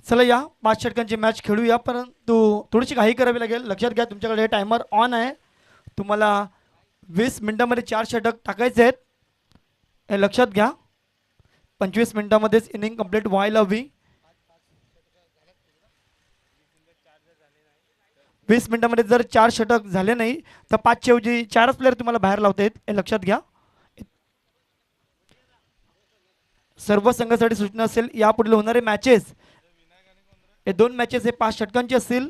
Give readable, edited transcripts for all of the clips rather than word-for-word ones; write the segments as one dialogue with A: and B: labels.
A: चला या 5 षटकांची मॅच खेळूया, परंतु थोडीशी घाई करावी लागेल. लक्षात घ्या तुमच्याकडे टायमर ऑन आहे. तुम्हाला 20 मिनिटांमध्ये 4 षटक टाकायचे आहेत, हे लक्षात घ्या. 25 मिनिटांमध्येच इनिंग कंप्लीट व्हायला हवी. 20 मिनिटांमध्ये जर 4 षटक झाले नाही तर 5 ऐवजी 4च प्लेअर तुम्हाला बाहेर लावता येत, हे लक्षात घ्या. सर्व संघासाठी सूचना असेल, यापुढील होणारे मॅचेस हे 2 मॅचेस हे 5 षटकांचे असतील.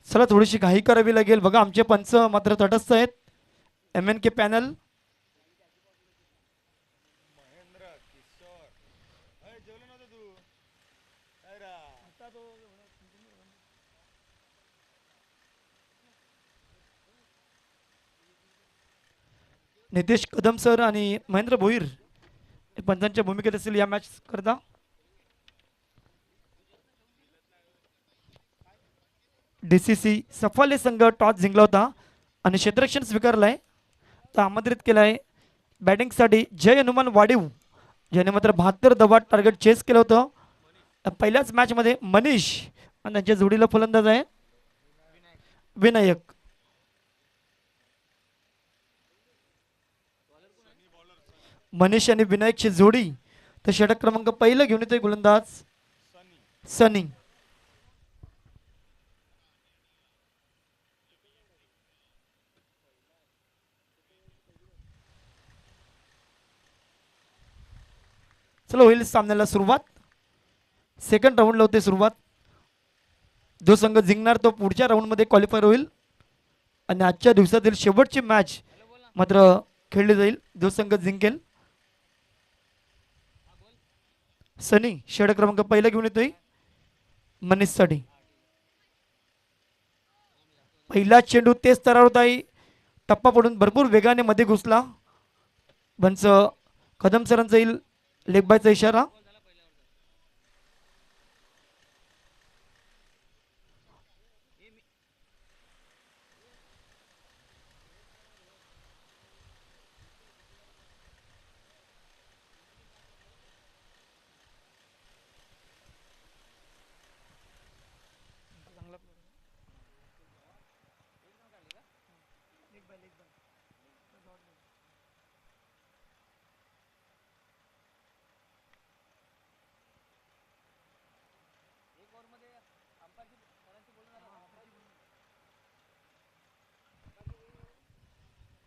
A: चला थोडीशी घाई करावी लागेल. बघा आमचे पंच मात्र तटस्थ आहेत. MNK panel Nitesh Kadam sir आणि महेंद्र भोईर हे पंचांच्या भूमिकेत असतील या मॅच करता. DCC सफाले संघ टॉस जिंकला होता आणि क्षेत्ररक्षण स्वीकारलाय, तर आमंत्रित केलाय बॅटिंगसाठी जय हनुमान वाडीव, ज्याने मात्र 72 धावात टार्गेट चेस केलं होतं. पहिल्याच मॅचमध्ये मनीष आणि त्यांच्या जोडीला फलंदाज आहे विनायक. मनीष आणि विनायकची जोडी, तर षटक क्रमांक पहिलं घेऊन येतोय गोलंदाज सनी. चला होईल सामन्याला सुरुवात. सेकंड राऊंडला होते सुरुवात. जो संघ जिंकणार तो पुढच्या राऊंडमध्ये क्वालिफायर होईल आणि आजच्या दिवसातील शेवटची मॅच मात्र खेळली जाईल. जो संघ जिंकेल. सनी षटक क्रमांक पहिला घेऊन येतोय मनीषसाठी. पहिला चेंडू तेज स्तरावर आहे, टप्पा पडून भरपूर वेगाने मध्ये घुसला. बंच कदम सरांचा येईल लेग बायचा इशारा.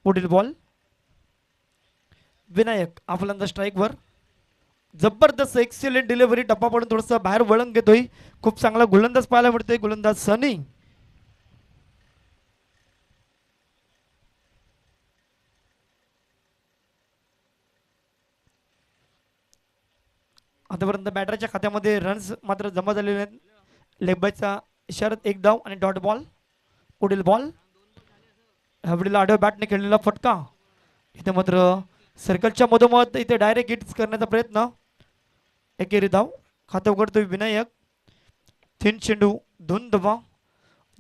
A: पुढील बॉल विनायक आपल्यांदा स्ट्राईकवर. जबरदस्त एक्सिलेंट डिलिव्हरी, टप्पा पडून थोडंसं बाहेर वळण घेतोय. खूप चांगला गोलंदाज पाहायला मिळतोय गोलंदाज सनी. आतापर्यंत बॅटरच्या खात्यामध्ये रन्स मात्र जमा झालेले आहेत. लेग बायचा इशारात एक धाव आणि डॉट बॉल. पुढील बॉल हवडीला आडव्या बॅटने खेळलेला फटका. इथे मात्र सर्कलच्या मधोमध इथे डायरेक्ट हिट्स करण्याचा प्रयत्न. एकेरी धाव खातं उघडतोय विनायक. 3 चेंडू 2 धावा.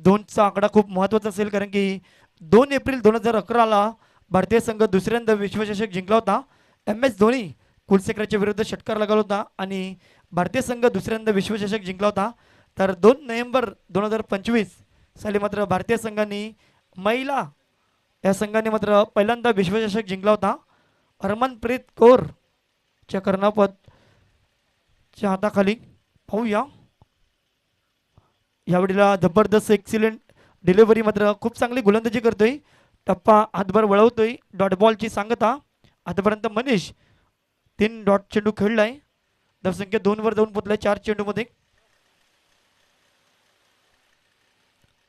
A: 2चा आकडा खूप महत्वाचा असेल, कारण की 2 एप्रिल 2011ला भारतीय संघ दुसऱ्यांदा विश्वचषक जिंकला होता. MS धोनी कुलसेकराच्या विरुद्ध षटकार लागला होता आणि भारतीय संघ दुसऱ्यांदा विश्वचषक जिंकला होता. तर 2 नोव्हेंबर 2025 साली मात्र भारतीय संघाने महिला या संघाने मात्र पहिल्यांदा विश्वचषक जिंकला होता. हरमनप्रीत कौर च्या कर्णपतच्या हाताखाली. पाहूया यावेळेला जबरदस्त एक्सिलेंट डिलिव्हरी, मात्र खूप चांगली गोलंदाजी करतोय. टप्पा हातभर वळवतोय. डॉट बॉलची सांगता. आतापर्यंत मनीष 3 डॉट चेंडू खेळलाय. धावसंख्या 2 वर जाऊन पोहोचलाय 4 चेंडू मध्ये.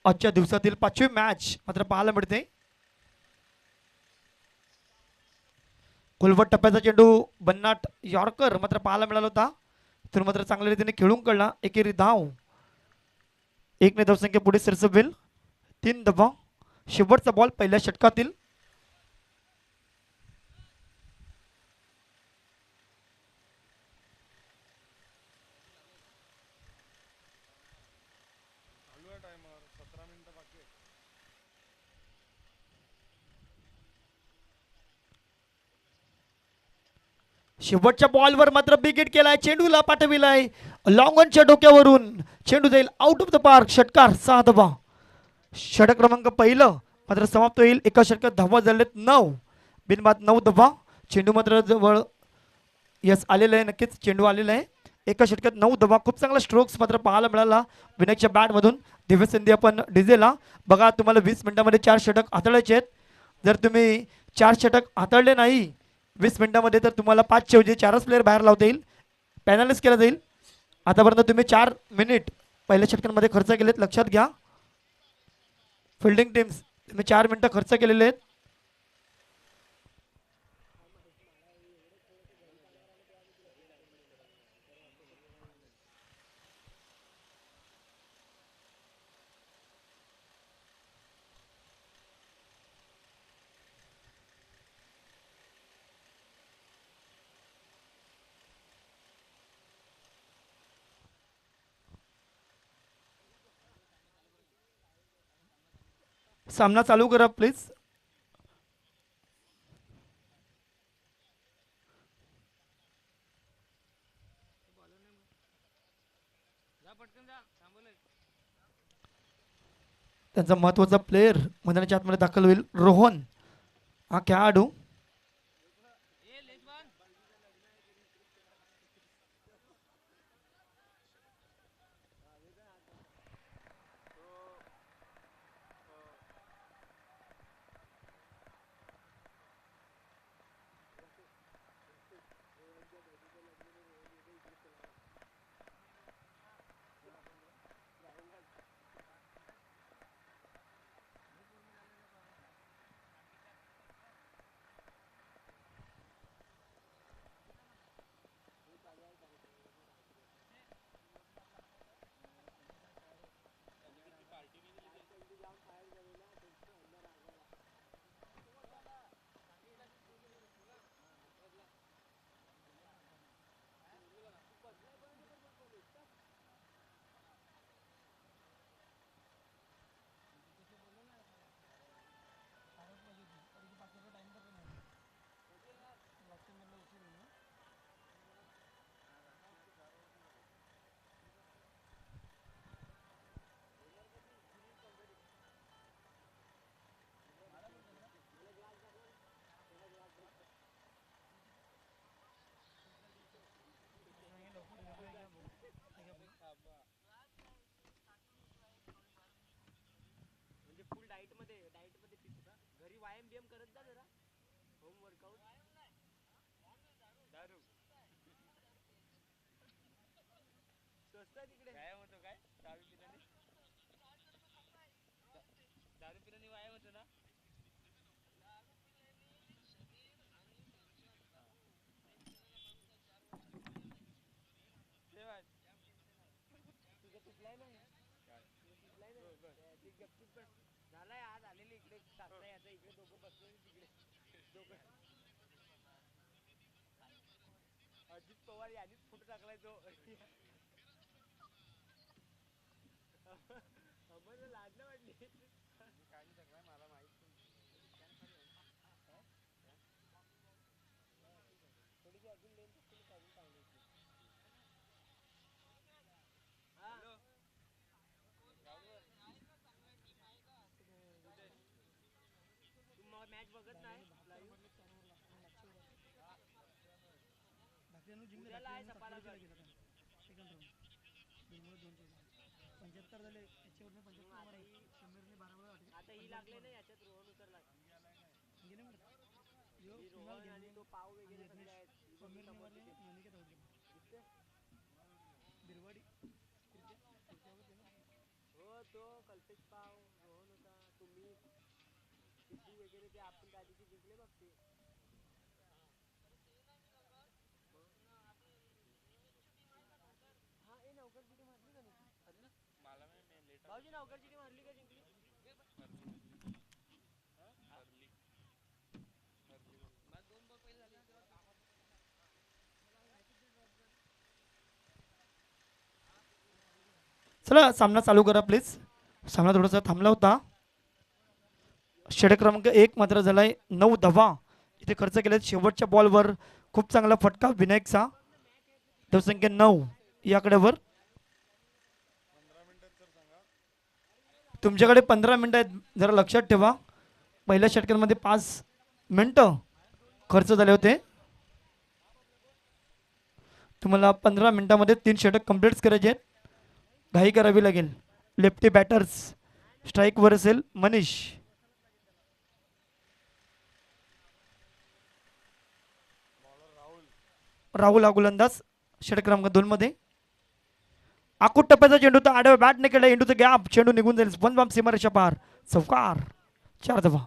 A: आजच्या दिवसातील 5वी मॅच मात्र पाहायला मिळते. खोलवट टप्प्याचा चेंडू बन्नाट यॉर्कर मात्र पाहायला मिळाला होता. तर मात्र चांगल्या रीतीने खेळून कळला. एकेरी धाव. 1 ने धावसंख्या पुढे सरसवेल. 3 धावा. शेवटचा बॉल पहिल्या षटकातील. शेवटच्या बॉलवर मात्र बिग हिट केलाय, चेंडूला पाठविलाय लॉंग ऑनच्या डोक्यावरून, चेंडू जाईल आउट ऑफ द पार्क. षटकार 6 धावा. षटक क्रमांक पहिलं मात्र समाप्त होईल. एका षटकात धावा झालेत 9, बिनबाद 9 धावा. चेंडू मात्र जवळ यस आलेलं आहे, नक्कीच चेंडू आलेला आहे. एका षटकात 9 धावा. खूप चांगला स्ट्रोक्स मात्र पाहायला मिळाला विनायकच्या बॅटमधून. दिव्य संधी आपण डिझेला बघा, तुम्हाला 20 मिनिटांमध्ये 4 षटक हाताळायचे आहेत. जर तुम्ही 4 षटक हाताळले नाही 20 मिनिटांमध्ये तर तुम्हाला 5 ऐवजी 4च प्लेअर बाहेर लावता येईल, पॅनलिस्ट केला जाईल. आतापर्यंत तुम्ही 4 मिनिट पहिल्या षटकांमध्ये खर्च केलेत, लक्षात घ्या. फिल्डिंग टीम्स तुम्ही 4 मिनिटं खर्च केलेले आहेत. सामना चालू करा प्लीज. त्यांचा महत्वाचा प्लेयर मैदानाच्या आतमध्ये दाखल होईल, रोहन हा खेळाडू. चला सामना चालू करा प्लीज. सामना थोडासा थांबला होता. षटक क्रमांक 1 मात्र झालाय 9 धावा इथे खर्च केलेत शेवटच्या बॉलवर. खूप चांगला फटका विनायकचा. धावसंख्या 9 या आकड्यावर. तुमच्याकडे 15 मिनिटं आहेत, जरा लक्षात ठेवा. पहिल्या षटकांमध्ये 5 मिनिटं खर्च झाले होते. तुम्हाला 15 मिनिटांमध्ये 3 षटक कंप्लीट करायचे आहेत. घाई करावी लागेल. लेफ्टी बॅटर्स स्ट्राईक वर असेल मनीष. राहुल हा गोलंदाज षटक क्रमांक 2 मध्ये. आकुट टप्प्याचा चेंडू तर आडव्या बॅटने केला. इंडूचं गॅप, चेंडू निघून जाईल. वन बाम सीमारेषा पार. चौकार. 4 धावा.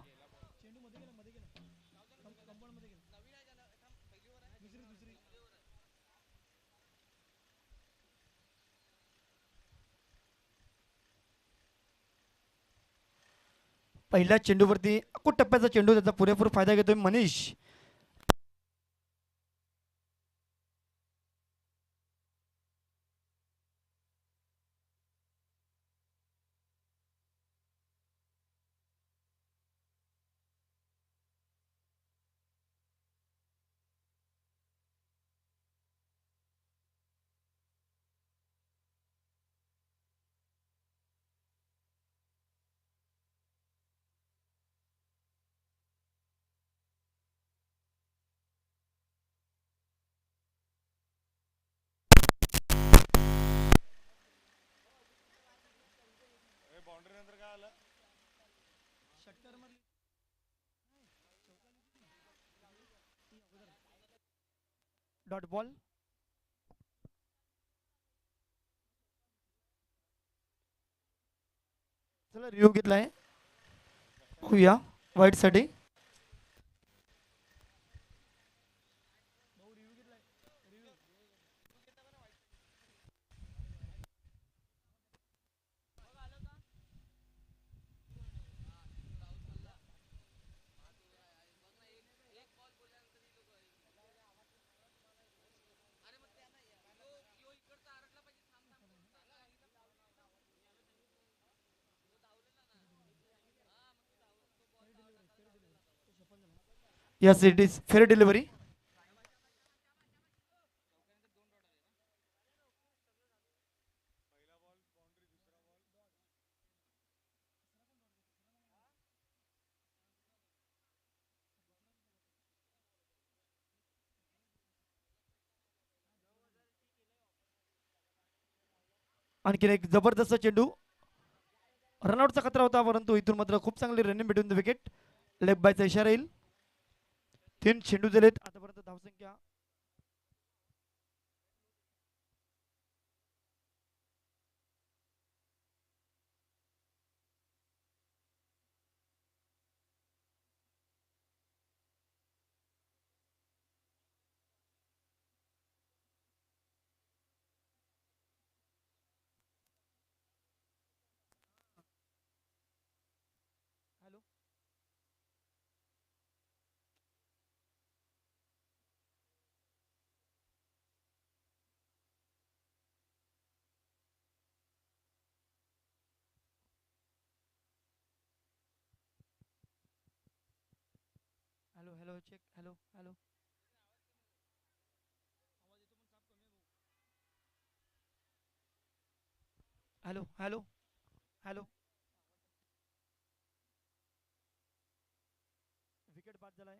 A: पहिल्या चेंडूवरती आकुट टप्प्याचा चेंडू, त्याचा पुरेपूर फायदा घेतोय मनीष. Dot ball. चला रिव्ह्यू घेतलाय, पाहूया वाईट साठी. Yes it is fair delivery. आणखीन एक जबरदस्त चेंडू. रनआउटचा खतरा होता, परंतु इथून मात्र खूप चांगली running between the wicket. Left बायचा इशारा येईल. 3 चेंडू दिलेत आतापर्यंत. धावसंख्या hello hello check. Hello hello hello hello hello. Wicket बाद झालाय.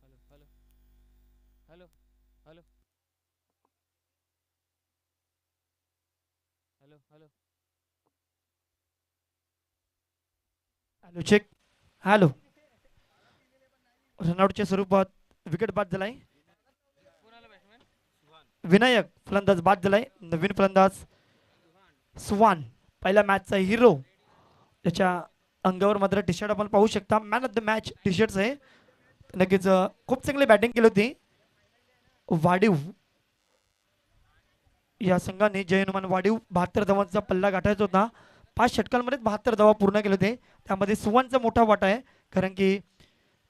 B: Hello hello hello hello hello hello.
A: Hello check. Hello. रनआउटच्या स्वरूपात विकेट बाद झालाय. विनायक फलंदाज बाद झालाय. नवीन फलंदाज सुवान, पहिल्या मॅचचा हिरो. त्याच्या अंगावर मात्र टी शर्ट आपण पाहू शकता, man of the match T shirt आहे. नक्कीच खूप चांगली बॅटिंग केली होती. वाढीव या संघाने, जय हनुमान वाढीव 72 धावांचा पल्ला गाठायचा होता. 5 षटकांमध्ये 72 धावा पूर्ण केले होते. त्यामध्ये सुवानचा मोठा वाटा आहे, कारण की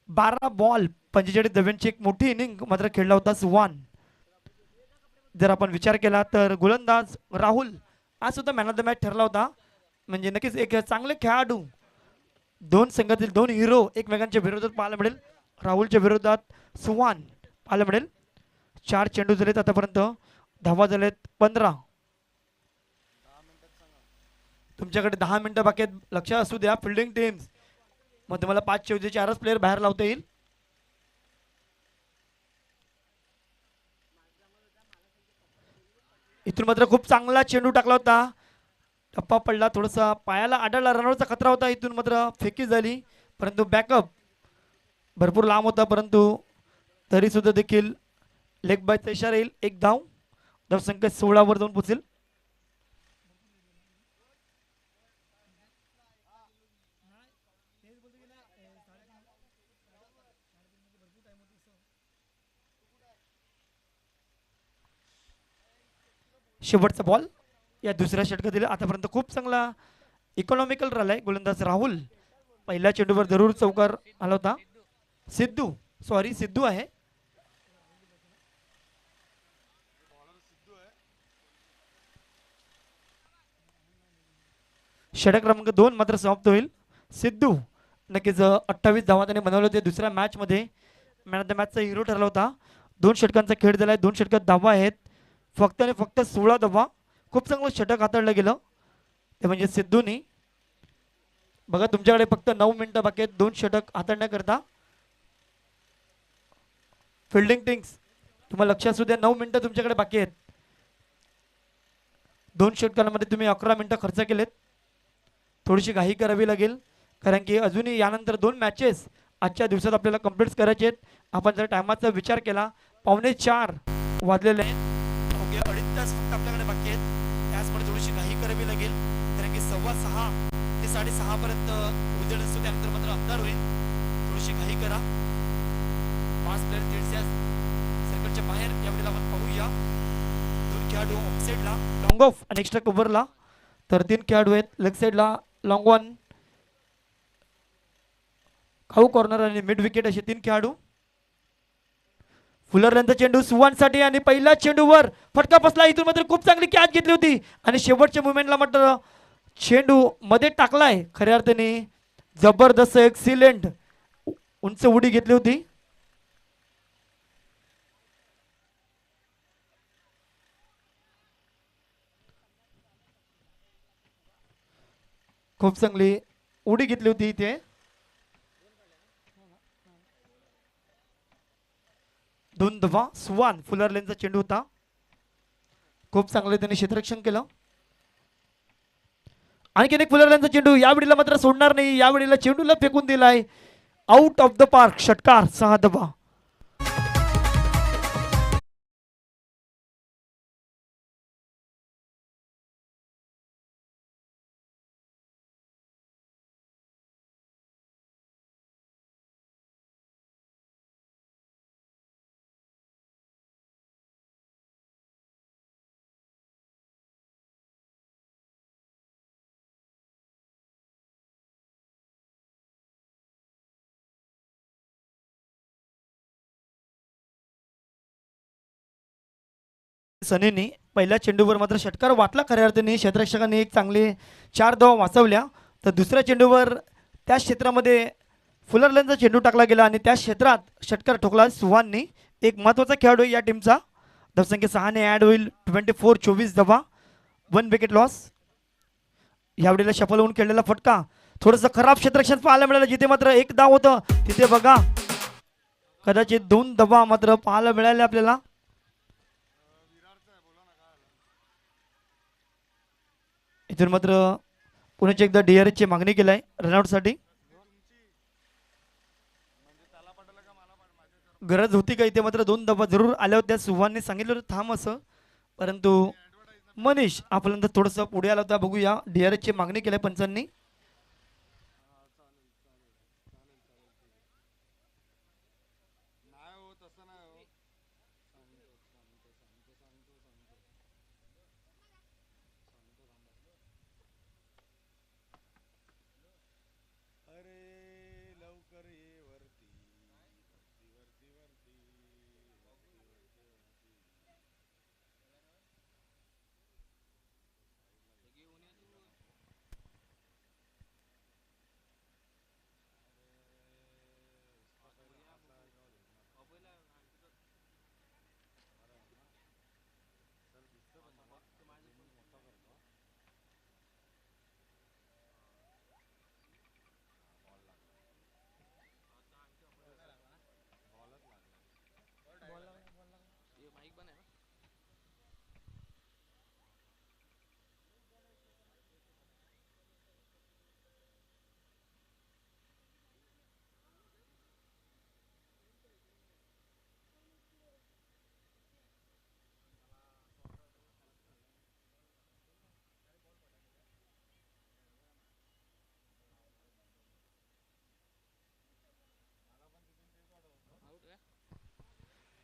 A: 12 बॉल 45 धावांची एक मोठी इनिंग मात्र खेळला होता सुवान. जर आपण विचार केला तर गोलंदाज राहुल आज सुद्धा मॅन ऑफ द मॅच ठरला होता. म्हणजे नक्कीच एक चांगले खेळाडू, दोन संघातील दोन हिरो एकमेकांच्या विरोधात पाहायला मिळेल. राहुलच्या विरोधात सुहान पाहायला मिळेल. 4 चेंडू झालेत आतापर्यंत, धावा झालेत 15. तुमच्याकडे 10 मिनिटं बाकी आहेत. लक्षात असू द्या फिल्डिंग टीम्स, मग तुम्हाला 5 ऐवजी 4च प्लेयर बाहेर लावता येईल. इथून मात्र खूप चांगला चेंडू टाकला होता, टप्पा पडला, थोडासा पायाला आढळला, रनआउटचा खतरा होता. इथून मात्र फेकी झाली, परंतु बॅकअप भरपूर लांब होता, परंतु तरी सुद्धा देखील लेग बायचा इशारा येईल. एक धाव, धावसंख्या 16 वर जाऊन पोहोचेल. शेवटचा बॉल या दुसऱ्या षटकातील. आतापर्यंत खूप चांगला इकॉनॉमिकल राहिलाय गोलंदाज राहुल. पहिल्या चेंडूवर जरूर चौकार आला होता. सिद्धू आहे. षटक क्रमांक 2 मात्र समाप्त होईल. सिद्धू नक्कीच 28 धावा त्याने बनवले होते दुसऱ्या मॅच मध्ये. मॅन ऑफ द मॅचचा हिरो ठरला होता. 2 षटकांचा खेळ झालाय, 2 षटकात धावा आहेत फक्त आणि फक्त 16 धावा. खूप चांगलं षटक हाताळलं गेलं ते म्हणजे सिद्धूनी. बघा तुमच्याकडे फक्त 9 मिनिटं बाकी आहेत 2 षटक हाताळण्याकरता. फिल्डिंग टीम्स तुम्हाला लक्षात असू द्या, 9 मिनिटं तुमच्याकडे बाकी आहेत. 2 षटकांमध्ये तुम्ही 11 मिनिटं खर्च केलेत. थोडीशी घाई करावी लागेल, कारण की अजूनही यानंतर 2 मॅचेस आजच्या दिवसात आपल्याला कंप्लीट करायचे आहेत. आपण जर टायमाचा विचार केला 3:45 वाजलेले आहेत, अवघे 2.5 तास फक्त आपल्याकडे बाकी आहेत. त्याचमुळे थोडीशी घाई करावी लागेल, कारण की 6:15 ते 6:30 पर्यंत उजेड असतो, त्यानंतर मात्र अंधार होईल. थोडीशी घाई करा. 5 प्लेयर दीडच्या सर्कलच्या बाहेर यावेळेला आपण पाहूया. 2 खेळाडू ऑफ साईडला लॉंग ऑफ आणि एक्स्ट्रा कव्हरला, तर 3 खेळाडू आहेत लेग साईडला लॉंग वन, खाऊ कॉर्नर आणि मिड विकेट असे 3 खेळाडू. फुलरल्यांचा चेंडू सुवानसाठी आणि पहिल्या चेंडूवर फटका बसला. इथून मात्र खूप चांगली कॅच घेतली होती आणि शेवटच्या मुवमेंटला मात्र चेंडू मध्ये टाकलाय. खऱ्या अर्थाने जबरदस्त एक्सिलेंट उंच उडी घेतली होती. खूप चांगली उडी घेतली होती इथे. 2 धावा. सुवान फुलरलेनचा चेंडू होता, खूप चांगले त्यांनी क्षेत्ररक्षण केलं. आणखीन एक फुलरलेनचा चेंडू, यावेळेला मात्र सोडणार नाही. यावेळेला चेंडूला फेकून दिलाय आउट ऑफ द पार्क. षटकार 6 धावा. सनीनी पहिल्या चेंडूवर मात्र षटकार वाटला. खऱ्या अर्थाने क्षेत्ररक्षकांनी एक चांगले 4 धावा वाचवल्या. तर दुसऱ्या चेंडूवर त्या क्षेत्रामध्ये फुलरलेनचा चेंडू टाकला गेला आणि त्या क्षेत्रात षटकार ठोकला सुहाननी. एक महत्त्वाचा खेळाडू या टीमचा. धावसंख्या 6 ने ॲड होईल. 24 धावा, 1 विकेट लॉस. यावेळेला शफल होऊन खेळलेला फटका, थोडंसं खराब क्षेत्ररक्षण पाहायला मिळालं. जिथे मात्र 1 धाव होतं तिथे बघा कदाचित 2 धावा मात्र पाहायला मिळाले आपल्याला. इथून मात्र पुण्याची एकदा DRSची मागणी केलाय रनआउटसाठी. गरज होती का? इथे मात्र 2 धावा जरूर आल्या होत्या. सुहानने सांगितलं होतं थांब असं, परंतु मनीष आपल्यानंतर थोडंसं पुढे आला होता. बघूया DRSची मागणी केली पंचांनी.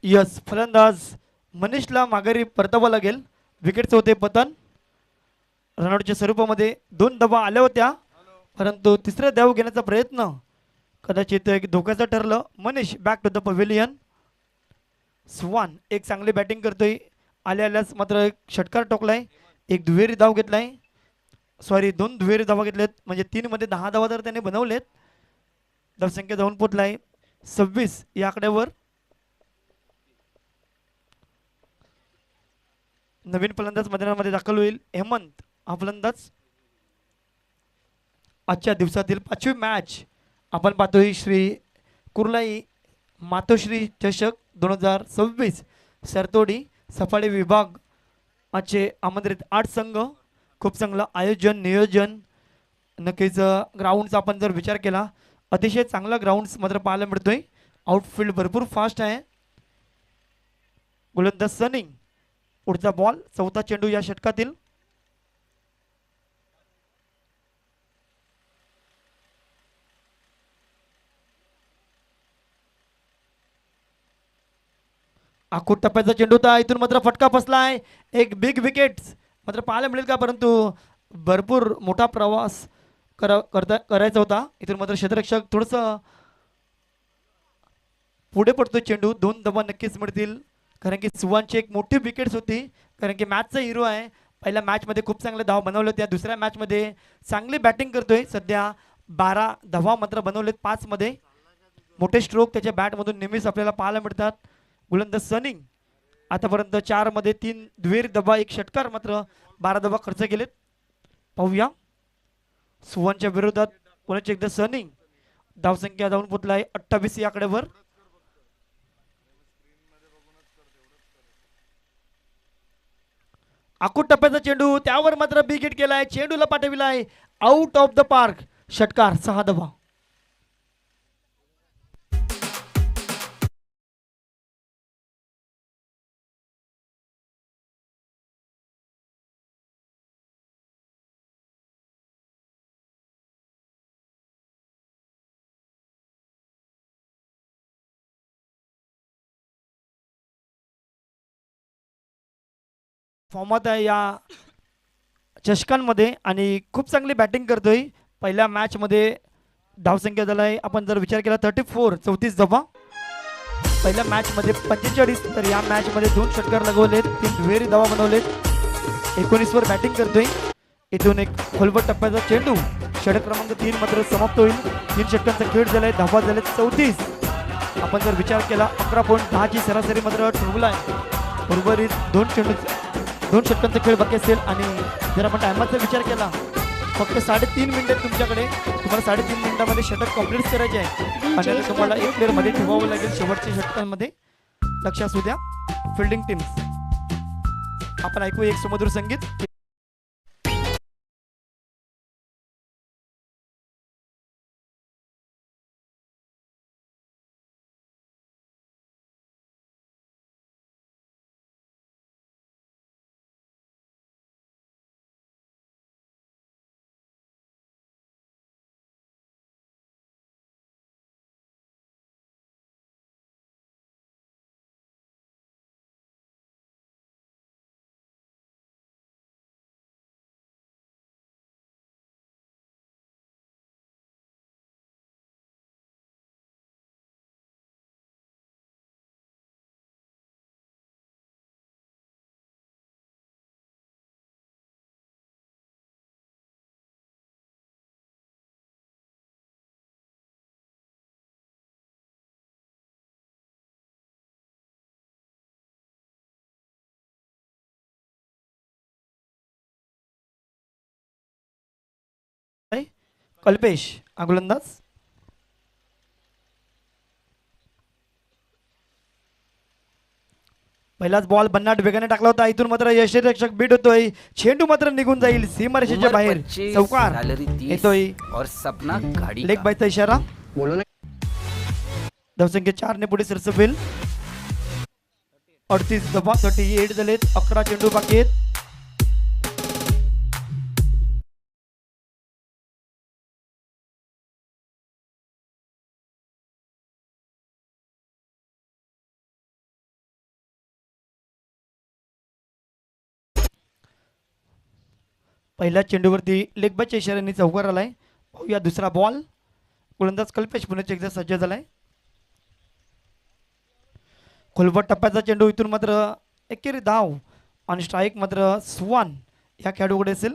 A: यस, फलंदाज मनीषला माघारी परतावं लागेल. विकेटचं होते पतन. रनआउटच्या स्वरूपामध्ये 2 धावा आल्या होत्या, परंतु तिसरा धाव घेण्याचा प्रयत्न कदाचित एक धोक्याचं ठरलं. Manish back to the pavilion. Swann एक चांगली बॅटिंग करतोय. आल्यास मात्र एक षटकार टोकलाय, एक दुहेरी धाव घेतलाय. सॉरी, 2 दुहेरी धावा घेतलेत, म्हणजे 3 मध्ये 10 धावा तर त्याने बनवलेत. धावसंख्या जाऊन पोचलाय 26 या आकड्यावर. नवीन फलंदाज मैदानामध्ये दाखल होईल हेमंत हा फलंदाज. आजच्या दिवसातील 5वी मॅच आपण पाहतोय श्री कुर्लाई मातोश्री चषक 2026 सरतोडी सफाळे विभाग. आजचे आमंत्रित 8 संघ. खूप चांगलं आयोजन नियोजन. नक्कीच ग्राउंडचा आपण जर विचार केला, अतिशय चांगला ग्राउंड मात्र पाहायला मिळतोय. आउटफील्ड भरपूर फास्ट आहे. गोलंदाज सनिंग. पुढचा बॉल, चौथा चेंडू या षटकातील. आखूड टप्प्याचा चेंडू होता, इथून मात्र फटका बसलाय. एक बिग विकेट मात्र पाहायला मिळेल का, परंतु भरपूर मोठा प्रवास करायचा होता. इथून मात्र क्षेत्ररक्षक थोडस पुढे पडतो. चेंडू 2 धावा नक्कीच मिळतील, कारण की सुवानची एक मोठी विकेट्स होती, कारण की मॅचचा हिरो आहे. पहिल्या मॅच मध्ये खूप चांगले धाव बनवले होते, दुसऱ्या मॅच मध्ये चांगली बॅटिंग करतोय. सध्या 12 धावा मात्र बनवलेत 5 मध्ये. मोठे स्ट्रोक त्याच्या बॅट मधून नेहमीच आपल्याला पाहायला मिळतात. गोलंदाज सनिंग आतापर्यंत 4 मध्ये 3 दुहेरी धावा, एक षटकार, मात्र 12 धावा खर्च केलेत. पाहूया सुवनच्या विरोधात कोणाची एकदा सनिंग. धावसंख्या जाऊन पोचलाय 28 या आकड्यावर. आखूड टप्प्याचा चेंडू, त्यावर मात्र बिग हिट केलाय. चेंडूला पाठविलाय आउट ऑफ द पार्क. षटकार, 6 धावा. फॉर्मात आहे या चषकांमध्ये आणि खूप चांगली बॅटिंग करतोय. पहिल्या मॅच मध्ये धावसंख्या झालाय, आपण जर विचार केला, 34, 34 धावा. पहिल्या मॅच मध्ये 45, तर या मॅच मध्ये 2 षटकार लगवलेत, 3 दुहेरी धावा बनवलेत. 19 वर बॅटिंग करतोय. इथून एक खोलवर टप्प्याचा चेंडू, षटक क्रमांक 3 मात्र समाप्त होईल. 3 षटकांचा खेळ झालाय, धावा झाले 34. आपण जर विचार केला 11.10 ची सरासरी मात्र ठरवलाय. उर्वरित 2 षटकांचा खेळ बाकी असेल, आणि जर आपण टायमाचा विचार केला, फक्त 3.5 मिनिटं तुमच्याकडे. तुम्हाला 3.5 मिनिटांमध्ये षटक कम्प्लीट करायचे आहे, आणि तुम्हाला एक प्लेअर मध्ये ठेवावं लागेल शेवटच्या षटकांमध्ये. लक्ष असू द्या फिल्डिंग टीम्स. आपण ऐकू एक सुमधुर संगीत. कल्पेश हा गोलंदाज. पहिलाच बॉल भन्नाट वेगाने टाकला होता, इथून मात्र यष्टीरक्षक बीट होतोय. चेंडू मात्र निघून जाईल सीमारेषेच्या बाहेर. चौकार येतोय,
C: और सपना गाड़ी
A: लेग बायचा इशारा. धावसंख्या 4 ने पुढे सरसवेल. 38 धावा, 38 झालेत. 11 चेंडू बाकी आहेत. पहिल्या चेंडूवरती लेग बायच्या इशाऱ्याने चौकार आलाय. पाहूया दुसरा बॉल. गोलंदाज कल्पेश पुन्हा एकदा सज्ज झालाय. खोलवर टप्प्याचा चेंडू इथून मात्र एकेरी धाव आणि स्ट्राईक मात्र सुवान या खेळाडूकडे असेल.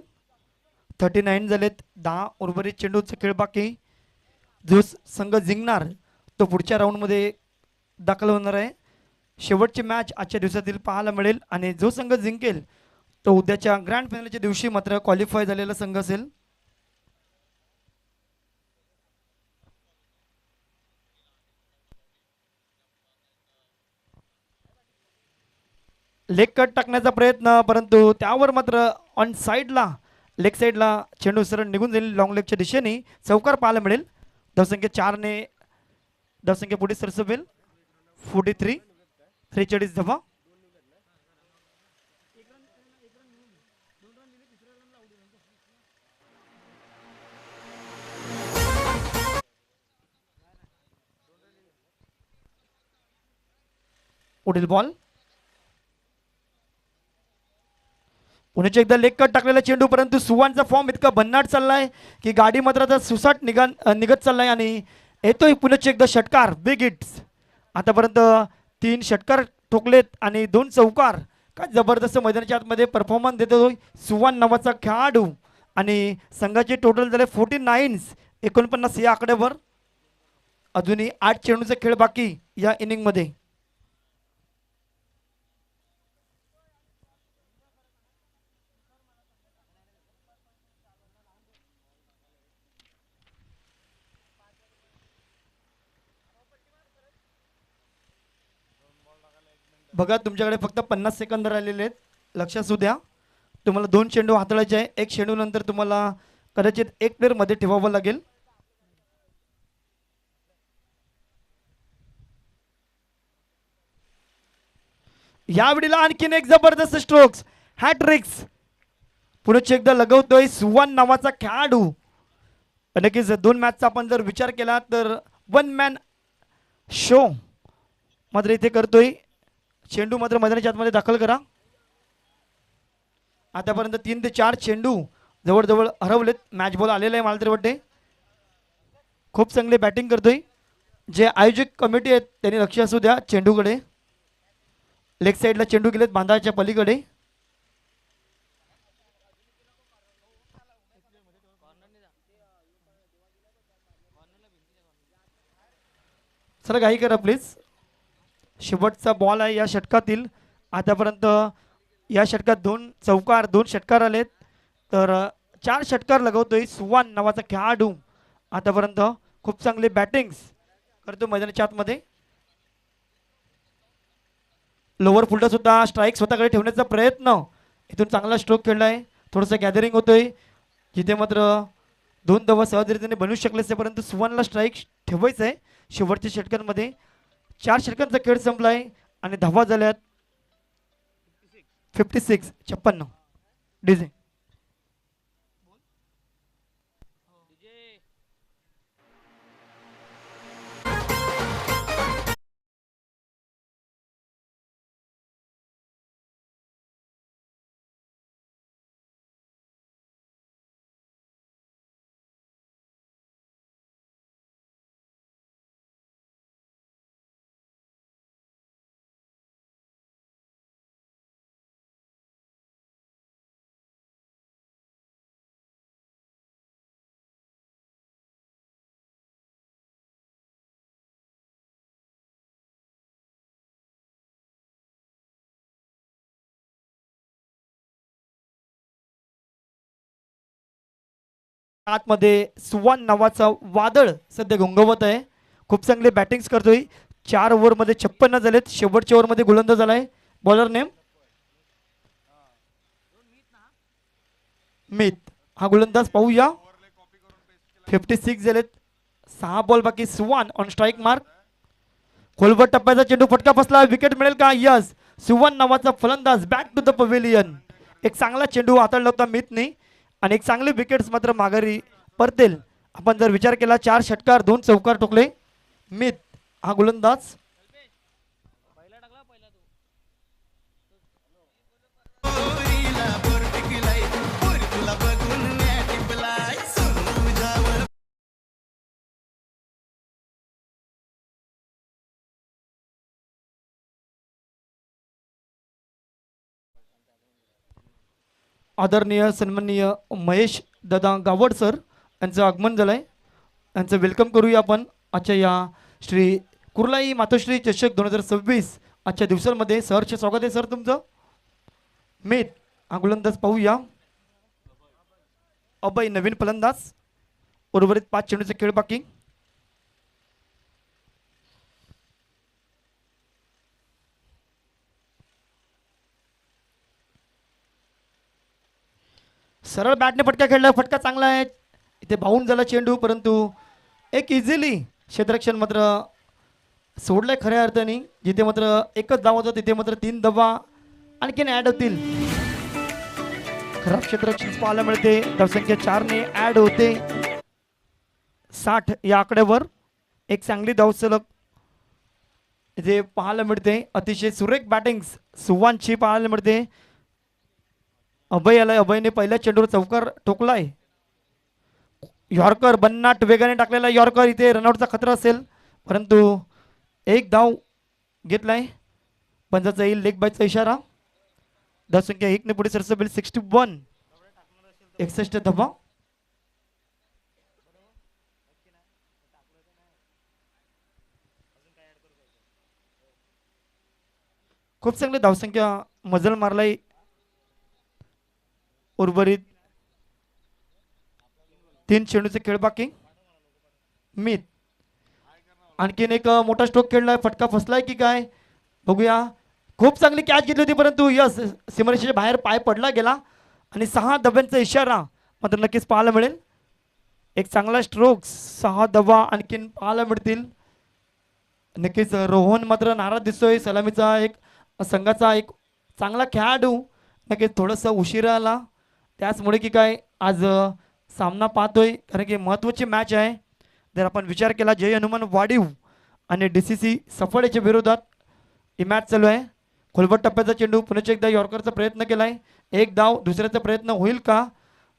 A: 39 झालेत. 10 उर्वरित चेंडूचा खेळ बाकी. जो संघ जिंकणार तो पुढच्या राऊंडमध्ये दाखल होणार आहे. शेवटची मॅच आजच्या दिवसातील पाहायला मिळेल आणि जो संघ जिंकेल तो उद्याच्या ग्रँड फायनलच्या दिवशी मात्र क्वालिफाय झालेला संघ असेल. लेग कट टाकण्याचा प्रयत्न, परंतु त्यावर मात्र ऑन साईडला लेग साईडला चेंडू सरळ निघून जाईल. लॉंग लेगच्या दिशेने चौकार पाहायला मिळेल. धावसंख्या 4ने धावसंख्या पुढे सरसवेल. 43 43 धावा. पुढील बॉल. पुण्याच्या एकदा लेग कट टाकलेला चेंडू, परंतु सुवानचा फॉर्म इतका भन्नाट चाललाय की गाडी मात्र आता सुसाट निघत चाललाय आणि येतोय पुण्याचे एकदा षटकार. Big hits. आतापर्यंत 3 षटकार ठोकलेत आणि 2 चौकार. काय जबरदस्त मैदानाच्या आतमध्ये परफॉर्मन्स देतोय सुवान नावाचा खेळाडू आणि संघाचे टोटल झाले 49 49 या आकड्यावर. अजूनही 8 चेंडूचा खेळ बाकी या इनिंगमध्ये. बघा तुमच्याकडे फक्त 50 सेकंद राहिलेले आहेत. लक्षात असू द्या. तुम्हाला 2 चेंडू हाताळायचे आहे. एक चेंडू नंतर तुम्हाला कदाचित एक प्लेअर मध्ये ठेवावं लागेल. यावेळेला आणखीन एक जबरदस्त स्ट्रोक्स हॅट्रिक्स पुढे एकदा लगवतोय सुवान नावाचा खेळाडू. नक्कीच 2 मॅचचा आपण जर विचार केला तर 1 मॅन शो मात्र इथे करतोय. चेंडू मात्र मैदानाच्या आतमध्ये दाखल करा. आतापर्यंत 3 ते 4 चेंडू जवळजवळ हरवलेत. मॅच बॉल आलेला आहे मला तरी वाटते. खूप चांगली बॅटिंग करतोय. जे आयोजक कमिटी आहेत त्यांनी लक्ष असू द्या चेंडूकडे. लेग साईडला चेंडू गेलेत बांधाच्या पलीकडे. चला घाई करा प्लीज. शेवटचा बॉल आहे या षटकातील. आतापर्यंत या षटकात 2 चौकार 2 षटकार आलेत. तर 4 षटकार लगवतोय सुवान नावाचा खेळाडू. आतापर्यंत खूप चांगली बॅटिंग्स करतो मैदानाच्या आतमध्ये. लोअर फुलटा सुद्धा स्ट्राईक स्वतःकडे ठेवण्याचा प्रयत्न. इथून चांगला स्ट्रोक खेळलाय. थोडंसं गॅदरिंग होतोय जिथे मात्र 2 धावा सहजरित्याने बनवू शकले असते, परंतु सुवानला स्ट्राईक ठेवायचं आहे. शेवटच्या षटकांमध्ये 4 षटकांचा खेळ संपलाय आणि धावा झाल्यात 56 56. डीजे आतमध्ये सुवान नावाचा वादळ सध्या घोंगवत आहे. खूप चांगले बॅटिंग्स करतोय. 4 ओव्हरमध्ये 56 झालेत. शेवटच्या ओव्हरमध्ये गोलंदाज झालाय. बॉलर नेम मित हा गोलंदाज पाहूया. 56 झालेत. 6 बॉल बाकी. सुवान ऑन स्ट्राईक मार्क. खोलवर टप्प्याचा चेंडू फटका बसला. विकेट मिळेल का? यस. सुवान नावाचा फलंदाज बॅक टू द पवेलियन. एक चांगला चेंडू हाताळला होता मितने आणि एक चांगले विकेट्स मात्र माघारी परतेल. आपण जर विचार केला 4 षटकार 2 चौकार ठोकले. मित हा गोलंदाज.
C: पोरीला बोर टिकलाय पोरी तुला बघ
A: आदरणीय सन्माननीय महेश दादा गावड सर यांचं आगमन झालं आहे. यांचं वेलकम करूया आपण आजच्या या श्री कुर्लाई मातोश्री चषक 2026 आजच्या दिवसांमध्ये. सहर्ष स्वागत आहे सर तुमचं. मीत हा गोलंदाज पाहूया. अभय नवीन फलंदाज. उर्वरित 5 चेंडूचे खेळ बाकी. सरळ बॅटने फटका खेळला. फटका चांगला आहे. इथे बाउंड झाला चेंडू, परंतु एक इझिली क्षेत्ररक्षण मात्र सोडलंय खऱ्या अर्थाने. जिथे मात्र एकच धाव होतं तिथे मात्र 3 धावा आणखीन ऍड होतील. खराब क्षेत्ररक्षण पाहायला मिळते. धावसंख्या 4 ने ऍड होते 60 या आकड्यावर. एक चांगली धाव सलग इथे पाहायला मिळते. अतिशय सुरेख बॅटिंग सुवानची पाहायला मिळते. अभय आलाय. अभयने पहिल्या चेंडूवर चौकार ठोकलाय. यॉर्कर बन्नाट वेगाने टाकलेला यॉर्कर. इथे रनआउटचा खतरा असेल, परंतु एक धाव घेतलाय. पंजाचा येईल लेग बायचा इशारा. धावसंख्या 1 ने पुढे सरसबेल 61. 61 धावा. खूप चांगली धावसंख्या मजल मारलाय. उर्वरित 3 चेंडूचे खेळ बाकी. मीत आणखीन एक मोठा स्ट्रोक खेळलाय. फटका फसलाय की काय बघूया. खूप चांगली कॅच घेतली होती, परंतु यस सीमारेषेच्या बाहेर पाय पडला गेला आणि 6 धाब्यांचा इशारा मात्र नक्कीच पाहायला मिळेल. एक चांगला स्ट्रोक. 6 धावा आणखीन पाहायला मिळतील. नक्कीच रोहन मात्र नाराज दिसतोय. सलामीचा एक संघाचा एक चांगला खेळाडू नक्कीच थोडंसं उशिरा आला, त्याचमुळे की काय आज सामना पाहतोय, कारण की महत्त्वाची मॅच आहे. जर आपण विचार केला जय हनुमान वाडीव आणि DCC सफळेच्या विरोधात ही मॅच चालू आहे. खोलवट टप्प्याचा चेंडू. पुन्हा एकदा यॉर्करचा प्रयत्न केलाय. एक धाव. दुसऱ्याचा प्रयत्न होईल का?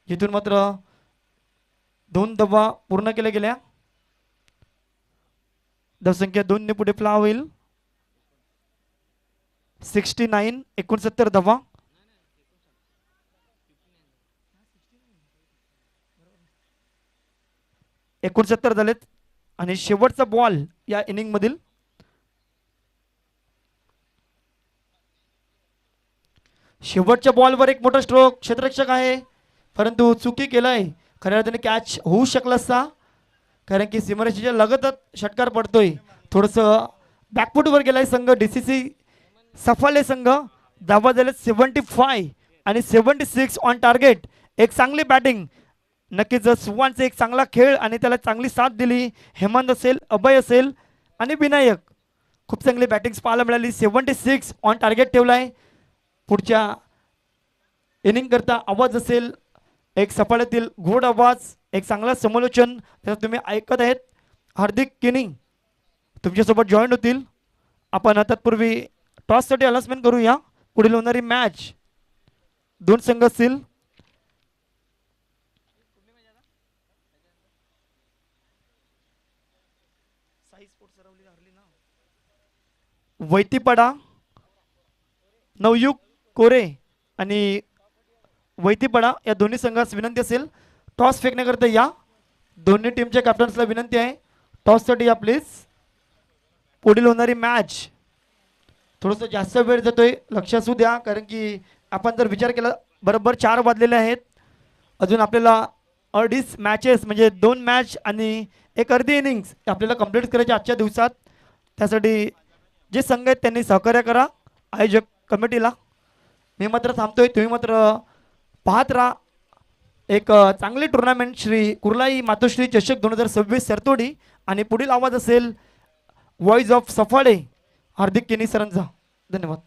A: जिथून मात्र 2 धावा पूर्ण केल्या गेल्या. धावसंख्या 2 ने पुढे फ्ला होईल. 69 69 धावा. एकोणसत्तर झालेत आणि शेवटचा बॉल या इनिंग मधील. शेवटच्या बॉलवर एक मोठा स्ट्रोक. क्षेत्ररक्षक आहे, परंतु चुकी केलाय. खऱ्या अर्थाने कॅच होऊ शकला असता, कारण की सीमारेषेच्या लगतच षटकार पडतोय. थोडंसं बॅकफुटवर गेलाय संघ DCC सफाले संघ. धावा झाले 75 आणि 76 ऑन टार्गेट. एक चांगली बॅटिंग. नक्कीच सुवानचा एक चांगला खेळ आणि त्याला चांगली साथ दिली. हेमंत असेल, अभय असेल आणि विनायक. खूप चांगली बॅटिंग पाहायला मिळाली. 76 ऑन टार्गेट ठेवलाय. पुढच्या इनिंग करता आवाज असेल एक सफाळ्यातील घोड आवाज. एक चांगला समालोचन त्याचं तुम्ही ऐकत आहेत. हार्दिक किनी तुमच्यासोबत जॉईन होतील. आपण तत्पूर्वी टॉससाठी अनाउन्समेंट करूया. पुढील होणारी मॅच 2 संघ असतील. वैतीपाडा नवयुग कोरे आणि वैतीपाडा या दोन्ही संघास विनंती असेल टॉस फेकण्याकरता या. दोन्ही टीमच्या कॅप्टन्सला विनंती आहे टॉससाठी या प्लीज. पुढील होणारी मॅच थोडंसं जास्त वेळ जातोय, लक्ष असू द्या, कारण की आपण जर विचार केला बरोबर 4 वाजलेले आहेत. अजून आपल्याला अडीच मॅचेस म्हणजे 2 मॅच आणि एक अर्धी इनिंग्स आपल्याला कंप्लीट करायचे आजच्या दिवसात. त्यासाठी जे संघ आहेत त्यांनी सहकार्य करा आयोजक कमिटीला. मी मात्र थांबतोय. तुम्ही मात्र पाहत राहा एक चांगली टुर्नामेंट श्री कुर्लाई मातोश्री चषक 2026 सरतोडी. आणि पुढील आवाज असेल व्हॉइस ऑफ सफाळे हार्दिक केनी सरांचा. धन्यवाद.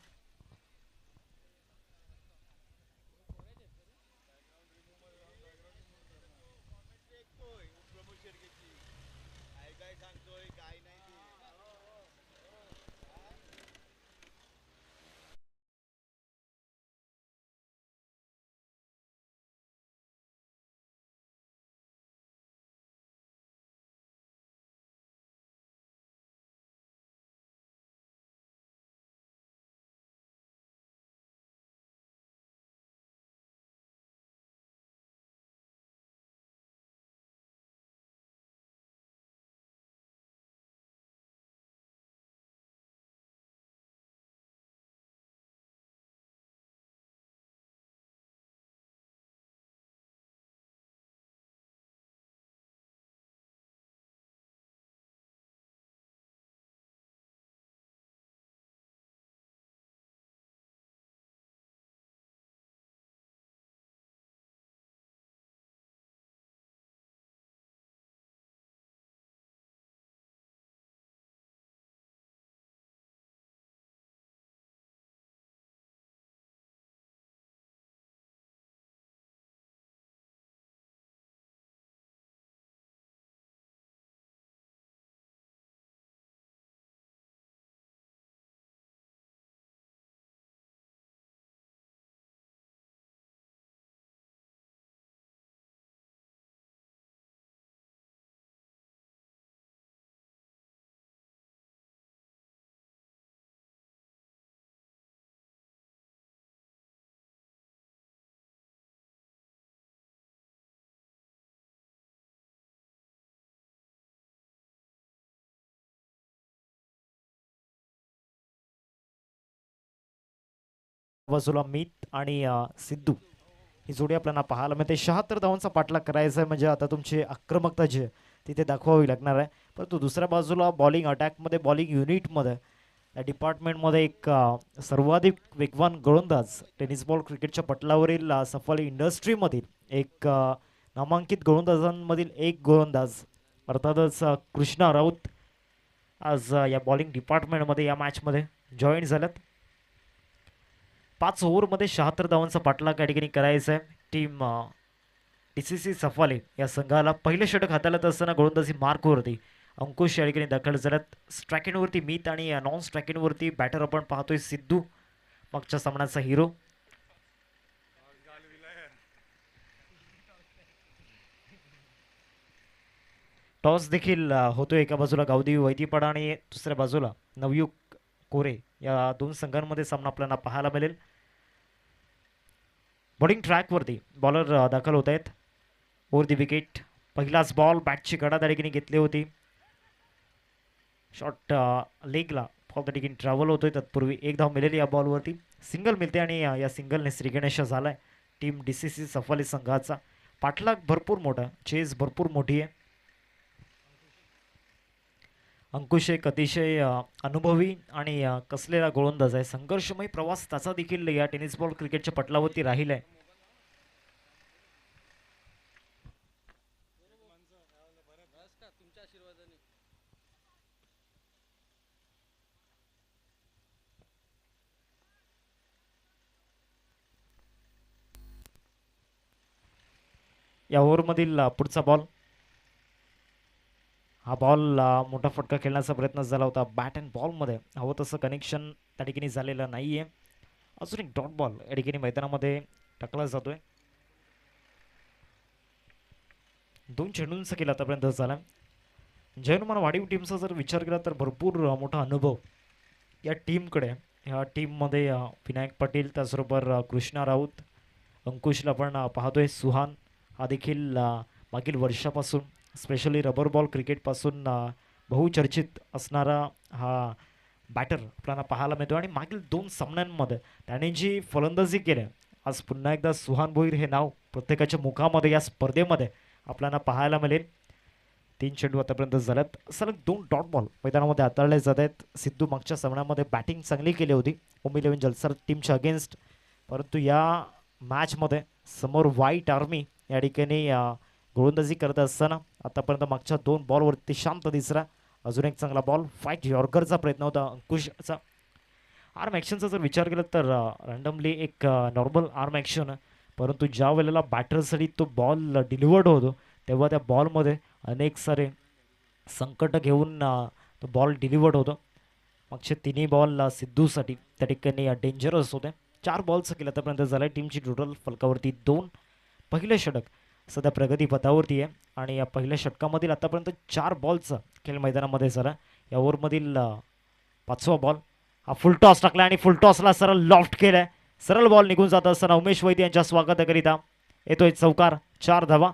C: बाजूला मीत आणि सिद्धू ही जोडी आपल्याला पाहायला मिळते. 76 धावांचा पाठलाग करायचा आहे म्हणजे आता तुमची आक्रमकता जी आहे तिथे दाखवावी लागणार आहे. परंतु दुसऱ्या बाजूला बॉलिंग अटॅकमध्ये बॉलिंग युनिटमध्ये या डिपार्टमेंटमध्ये एक सर्वाधिक वेगवान गोलंदाज टेनिस बॉल क्रिकेटच्या पटलावरील सफाली इंडस्ट्रीमधील एक नामांकित गोलंदाजांमधील एक गोलंदाज अर्थातच कृष्णा राऊत आज या बॉलिंग डिपार्टमेंटमध्ये या मॅचमध्ये जॉईन झाल्यात. 5 ओव्हरमध्ये 76 धावांचा पाठलाग या ठिकाणी करायचा आहे. टीम DCC सफाले या संघाला पहिलं षटक हाताळत असताना गोलंदाजी मार्कवरती अंकुश या ठिकाणी दाखल झाल्यात. स्ट्रायकिंगवरती मीत आणि नॉन स्ट्रायकिंगवरती बॅटर आपण पाहतोय सिद्धू, मागच्या सामन्याचा हिरो. टॉस देखील होतोय. एका बाजूला गावदेवी वैतीपाडा आणि दुसऱ्या बाजूला नवयुग कोरे या दोन संघांमध्ये सामना आपल्याला पाहायला मिळेल. बॉलिंग ट्रॅकवरती बॉलर दाखल होत आहेत. ओव्हर दी विकेट पहिलाच बॉल बॅटची गडा त्या ठिकाणी घेतली होती. शॉर्ट लेगला बॉल त्या ठिकाणी ट्रॅव्हल होतोय. तत्पूर्वी एक धाव मिळेल या बॉलवरती. सिंगल मिळते आणि या सिंगलने श्रीगणेश झालाय टीम DCC सफाली संघाचा. पाठलाग भरपूर मोठा, चेस भरपूर मोठी आहे. अंकुश एक अतिशय अनुभवी आणि कसलेला गोलंदाज आहे. संघर्षमय प्रवास त्याचा देखील या टेनिस बॉल क्रिकेटच्या पटलावरती राहिला आहे. या ओव्हरमधील पुढचा बॉल, हा बॉल मोठा फटका खेळण्याचा प्रयत्न झाला होता. बॅट अँड बॉलमध्ये हवं तसं कनेक्शन त्या ठिकाणी झालेलं नाही आहे. अजून एक डॉट बॉल या ठिकाणी मैदानामध्ये टाकला जातोय. 2 चेंडूंचा केला आतापर्यंत झाला. जयनुमान वाढीव टीमचा जर विचार केला तर भरपूर मोठा अनुभव या टीमकडे. ह्या टीममध्ये विनायक पाटील, त्याचबरोबर कृष्णा राऊत, अंकुशला पण पाहतोय. सुहान हा देखील मागील वर्षापासून स्पेशली रबर बॉल क्रिकेटपासून बहुचर्चित असणारा हा बॅटर आपल्याला पाहायला मिळतो. आणि मागील 2 सामन्यांमध्ये त्याने जी फलंदाजी केली, आज पुन्हा एकदा सुहान भोईर हे नाव प्रत्येकाच्या मुखामध्ये या स्पर्धेमध्ये आपल्याला पाहायला मिळेल. 3 चेंडू आतापर्यंत झाल्यात. सलग 2 डॉट बॉल मैदानामध्ये हाताळले जात आहेत. सिद्धू मागच्या सामन्यामध्ये बॅटिंग चांगली केली होती मुंबई 11 जलसर टीमच्या अगेन्स्ट, परंतु या मॅचमध्ये समोर व्हाईट आर्मी या ठिकाणी गोलंदाजी करत असताना आतापर्यंत मागच्या 2 बॉलवरती शांत दिसरा. अजून एक चांगला बॉल, फाईट यॉर्करचा प्रयत्न होता अंकुशचा. आर्म ॲक्शनचा जर विचार केला तर रँडमली एक नॉर्मल आर्म ॲक्शन, परंतु ज्या वेळेला बॅटरसाठी तो बॉल डिलिव्हर्ड होतो तेव्हा त्या बॉलमध्ये अनेक सारे संकट घेऊन तो बॉल डिलिव्हर्ड होतो. मागचे 3 बॉल सिद्धूसाठी त्या ठिकाणी डेंजरस होते. 4 बॉलचं केलं आतापर्यंत झालं आहे. टीमची टोटल फलकावरती 2. पहिलं षटक सध्या प्रगतीपथावरती आहे आणि या पहिल्या षटकामधील आतापर्यंत 4 बॉलचा खेळ मैदानामध्ये झाला. या ओव्हरमधील 5वा बॉल, हा फुल टॉस टाकला आणि फुल टॉसला सरळ लॉफ्ट केलाय. सरळ बॉल निघून जात असताना उमेश वैद्य यांच्या स्वागताकरिता येतोय चौकार. 4 धावा.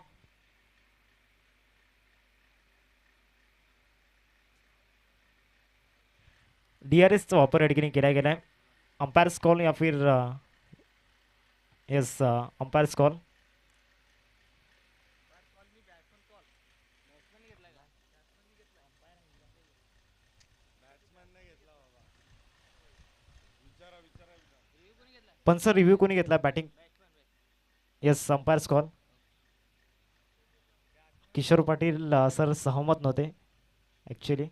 C: DRSचा वापर या ठिकाणी केला गेलाय. अंपायर्स कॉल या फिर येस अंपायर्स कॉल. पण सर रिव्ह्यू कोणी घेतला batting? Yes umpire's call. Kishore Patil sir सहमत नव्हते actually.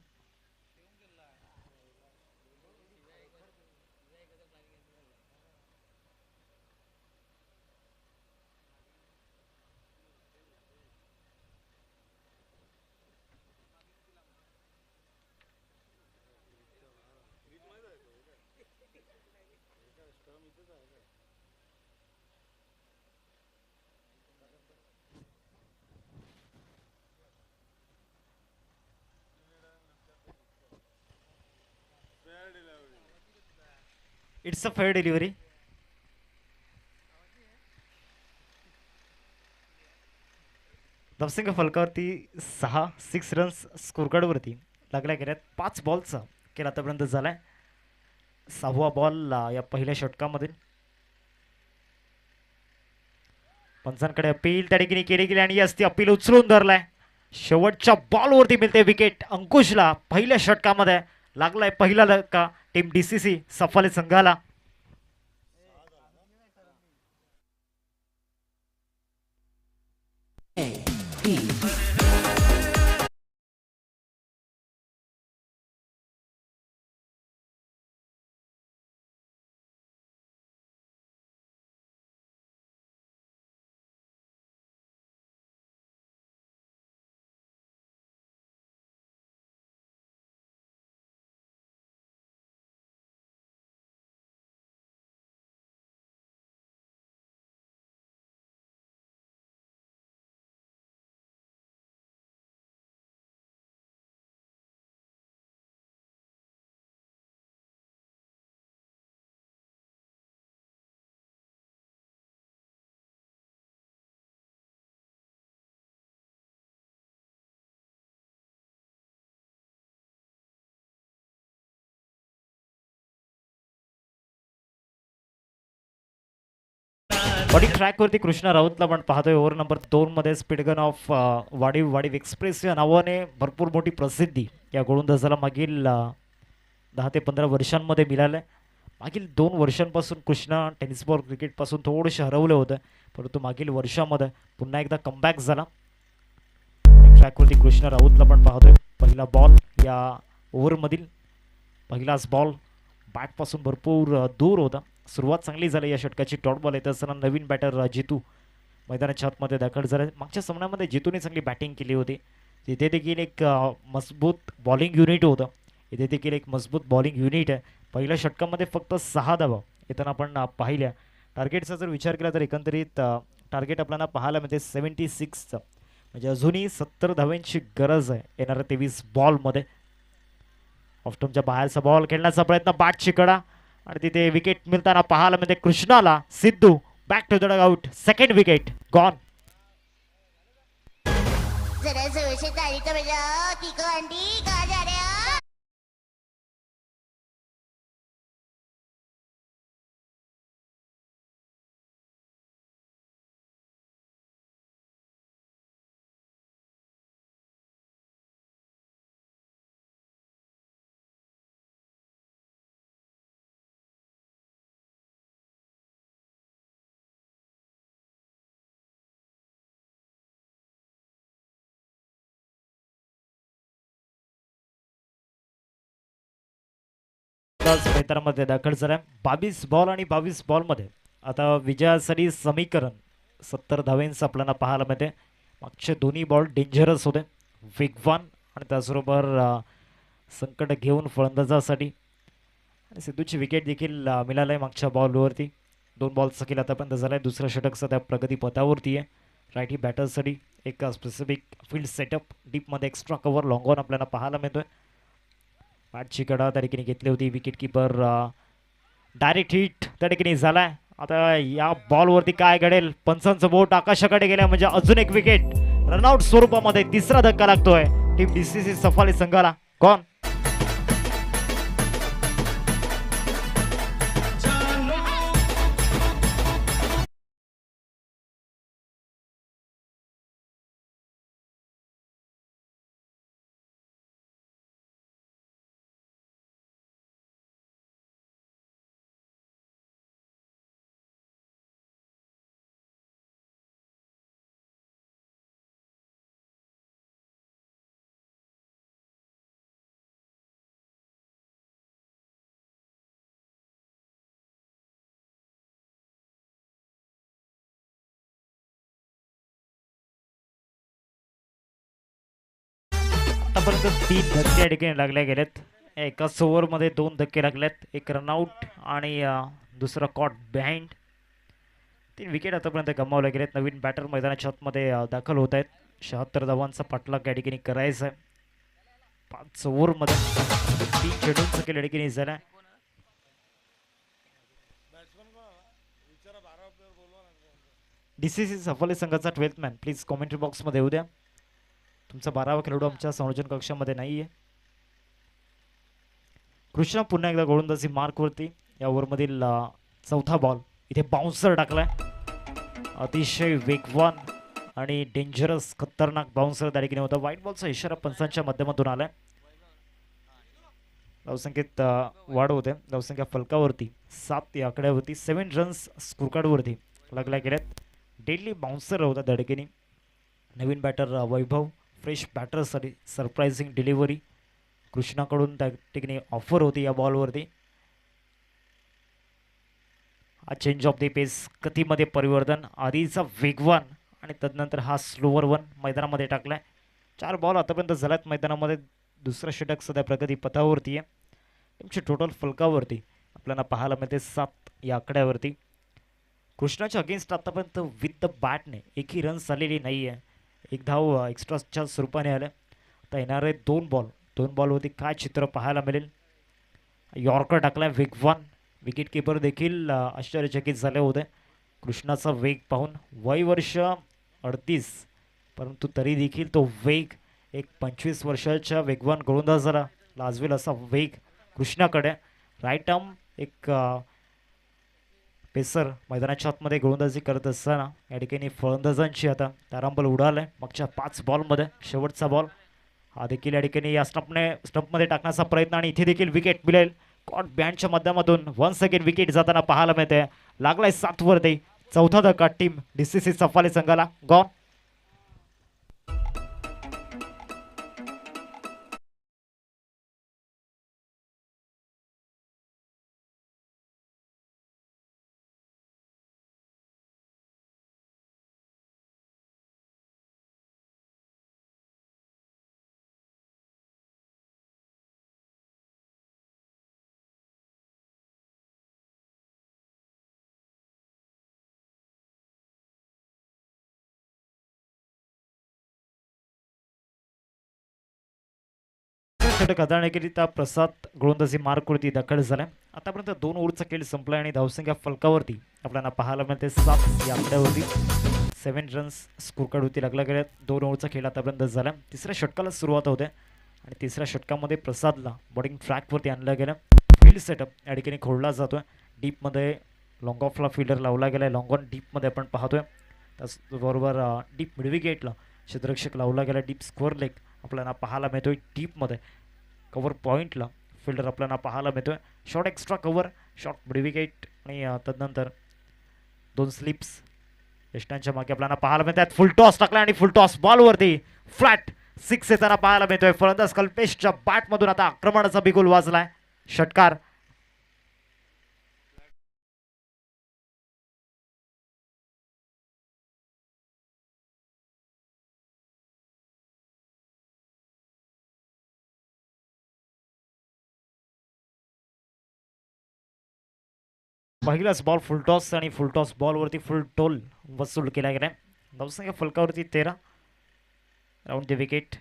C: It's a fair delivery. धावसंख्या फलकावरती 6 रन्स स्कोरकार्डवरती लागल्या गेल्यात. 5 बॉलचा केला आतापर्यंत झालाय. 6वा बॉल या पहिल्या षटकामध्ये. पंचांकडे अपील त्या ठिकाणी केली गेली आणि असती अपील उचलून धरलाय. शेवटच्या बॉलवरती मिळते विकेट अंकुशला. पहिल्या षटकामध्ये लागलाय पहिला धक्का टीम DCC सफाले संघाला. बॉडी ट्रॅकवरती कृष्णा राऊतला पण पाहतोय. ओव्हर नंबर 2 मध्ये स्पीडगन ऑफ वाडीव एक्सप्रेस या नावाने भरपूर मोठी प्रसिद्धी या गोलंदाजाला मागील 10 ते 15 वर्षांमध्ये मिळालं. मागील 2 वर्षांपासून कृष्णा टेनिस बॉल क्रिकेटपासून थोडेसे हरवलं होतं, परंतु मागील वर्षामध्ये पुन्हा एकदा कमबॅक झाला. ट्रॅकवरती कृष्णा राऊतला पण पाहतोय. पहिला बॉल या ओव्हरमधील पहिलाच बॉल बॅटपासून भरपूर दूर होता. सुरुवात चांगली झाली या षटकाची. डॉट बॉल येत असताना नवीन बॅटर जितू मैदानाच्या आतमध्ये दाखल झाला. मागच्या सामन्यामध्ये जितूने चांगली बॅटिंग केली होती. तिथे देखील एक मजबूत बॉलिंग युनिट होतं. इथे देखील एक मजबूत बॉलिंग युनिट आहे. पहिल्या षटकामध्ये फक्त 6 धावा येताना आपण पाहिल्या. टार्गेटचा जर विचार केला तर एकंदरीत टार्गेट आपल्याला पाहायला मिळते 76चं, म्हणजे अजूनही 70 धाव्यांची गरज आहे येणाऱ्या 23 बॉलमध्ये. ऑफ्टॉमच्या बाहेरचा बॉल खेळण्याचा प्रयत्न, बॅटची कडा आणि तिथे विकेट मिळताना पाहायला मिळते कृष्णाला. Sidhu back to the dugout. Second wicket gone.
D: जरा जोरसे ताली तो बजाओ टिको आंटी, कहाँ जा रहे हो?
C: मैदानामध्ये दाखल झाला. 22 बॉल आणि 22 बॉलमध्ये आता विजयासाठी समीकरण 70 धाव्यांचं आपल्याला पाहायला मिळते. मागचे दोन्ही बॉल डेंजरस होते, वेगवान आणि त्याचबरोबर संकट घेऊन फलंदाजासाठी. आणि सिद्धूची विकेट देखील मिळालं आहे मागच्या बॉलवरती. 2 बॉलचा केला आतापर्यंत झाला आहे. दुसरा षटक सध्या प्रगतीपथावरती आहे. रायटी बॅटर्ससाठी एक स्पेसिफिक फील्ड सेटअप डीपमध्ये एक्स्ट्रा कव्हर लॉंग ऑन आपल्याला पाहायला मिळतोय. बॅटची कडा त्या ठिकाणी घेतली होती. विकेट किपर डायरेक्ट हिट त्या ठिकाणी झालाय. आता या बॉलवरती काय घडेल? पंचांचं बोट आकाशाकडे गेल्या म्हणजे अजून एक विकेट रनआउट स्वरूपामध्ये. तिसरा धक्का लागतोय टीम DCC सफाले संघाला. गॉन. आतापर्यंत 3 धक्के या ठिकाणी लागले गेलेत. एकाच ओव्हरमध्ये 2 धक्के लागलेत. एक रनआउट आणि दुसरा कॉट बिहाइंड. 3 विकेट आतापर्यंत गमावले गेलेत. नवीन बॅटर मैदानाच्या आतमध्ये दाखल होत आहेत. 76 धावांचा पाठलाग या ठिकाणी करायचा आहे. 5 ओव्हरमध्ये 3 चेंडूंचा केला या ठिकाणी झाला. DCC सफाले संघाचा 12th मॅन प्लीज कॉमेंट्री बॉक्समध्ये येऊ द्या. तुमचा 12वा खेळाडू आमच्या संयोजन कक्षामध्ये नाही आहे. कृष्णा पुन्हा एकदा गोलंदाजी मार्कवरती. या ओव्हरमधील 4था बॉल. इथे बाउन्सर टाकलाय. अतिशय वेगवान आणि डेंजरस खतरनाक बाउन्सर त्या ठिकाणी होता. व्हाईट बॉलचा इशारा पंचांच्या माध्यमातून आलाय. धावसंख्येत वाढ होते. धावसंख्या फलकावरती 7 या आकड्यावरती 7 रन्स स्कोर कार्डवरती लागल्या गेल्यात. डेडली बाउन्सर होता त्या ठिकाणी. नवीन बॅटर वैभव, फ्रेश बॅटरसाठी सरप्राइझिंग डिलिव्हरी कृष्णाकडून त्या ठिकाणी ऑफर होती या बॉलवरती. हा चेंज ऑफ द पेस गतीमध्ये परिवर्तन, आधीचा वेगवान आणि तदनंतर हा स्लोवर वन मैदानामध्ये टाकलाय. 4 बॉल आतापर्यंत झाल्यात मैदानामध्ये. दुसरा षटक सध्या प्रगती पथावरती आहे. तुमची टोटल फलकावरती आपल्याला पाहायला मिळते 7 या आकड्यावरती. कृष्णाच्या अगेन्स्ट आतापर्यंत विथ द बॅटने एकही रन्स आलेली नाही आहे. एक धाव एक्स्ट्राच्या स्वरूपाने आलं. आता येणारे 2 बॉलवरती काय चित्र पाहायला मिळेल. यॉर्कर टाकलाय वेगवान. विकेट किपर देखील आश्चर्यचकित झाले होते कृष्णाचा वेग पाहून. वय वर्ष 38 परंतु तरी देखील तो वेग एक 25 वर्षाच्या वेगवान गोलंदाजाला लाजवेल असा वेग कृष्णाकडे. राईट आर्म एक पेसर मैदानाच्या आतमध्ये गोलंदाजी करत असताना या ठिकाणी फलंदाजांची आता तारांबळ उडालाय. मागच्या 5 बॉलमध्ये शेवटचा बॉल हा देखील या ठिकाणी या स्टंपमध्ये टाकण्याचा प्रयत्न आणि इथे देखील विकेट मिळेल. कॉट बँडच्या माध्यमातून 1 सेकंड विकेट जाताना पाहायला मिळते. लागलाय 7 वरती. चौथा धक्का टीम DCC सफाले संघाला. गॉन. षटक हाताळण्याकरिता प्रसाद गोलंदाजी मार्कवरती दाखल झालाय. आतापर्यंत 2 ओव्हरचा खेळ संपला आणि धावसंख्या फलकावरती आपल्याला पाहायला मिळते 7 या आकड्यावरती. 7 रन्स स्कोर कार्डवरती लागला गेल्या. 2 ओव्हरचा खेळ आतापर्यंत झाला. तिसऱ्या षटकाला सुरुवात होते आणि तिसऱ्या षटकामध्ये प्रसादला बॉलिंग ट्रॅकवरती आणलं गेलं. फील्ड सेटअप या ठिकाणी खोडला जातोय. डीपमध्ये लॉंग ऑफला फिल्डर लावला गेला. लॉंग ऑन डीपमध्ये आपण पाहतोय. त्याचबरोबर डीप मिडविकेटला क्षेत्ररक्षक लावला गेला. डीप स्क्वेअर लेग आपल्याला पाहायला मिळतोय. डीपमध्ये कव्हर पॉईंटला फिल्डर आपल्याला पाहायला मिळतोय. Short extra cover, short midwicket आणि तदनंतर 2 स्लिप्स यष्टांच्या मागे आपल्याला पाहायला मिळतात. फुल टॉस टाकला आणि फुल टॉस बॉलवरती फ्लॅट 6 येताना पाहायला मिळतोय. फलंदाज कल्पेशच्या बॅटमधून आता आक्रमणाचा बिगुल वाजलाय. षटकार. पहिलाच बॉल फुल टॉस आणि फुल टॉस बॉलवरती फुल टोल वसूल केला गेला. धावसंख्या फलकावरती 13. Round the wicket.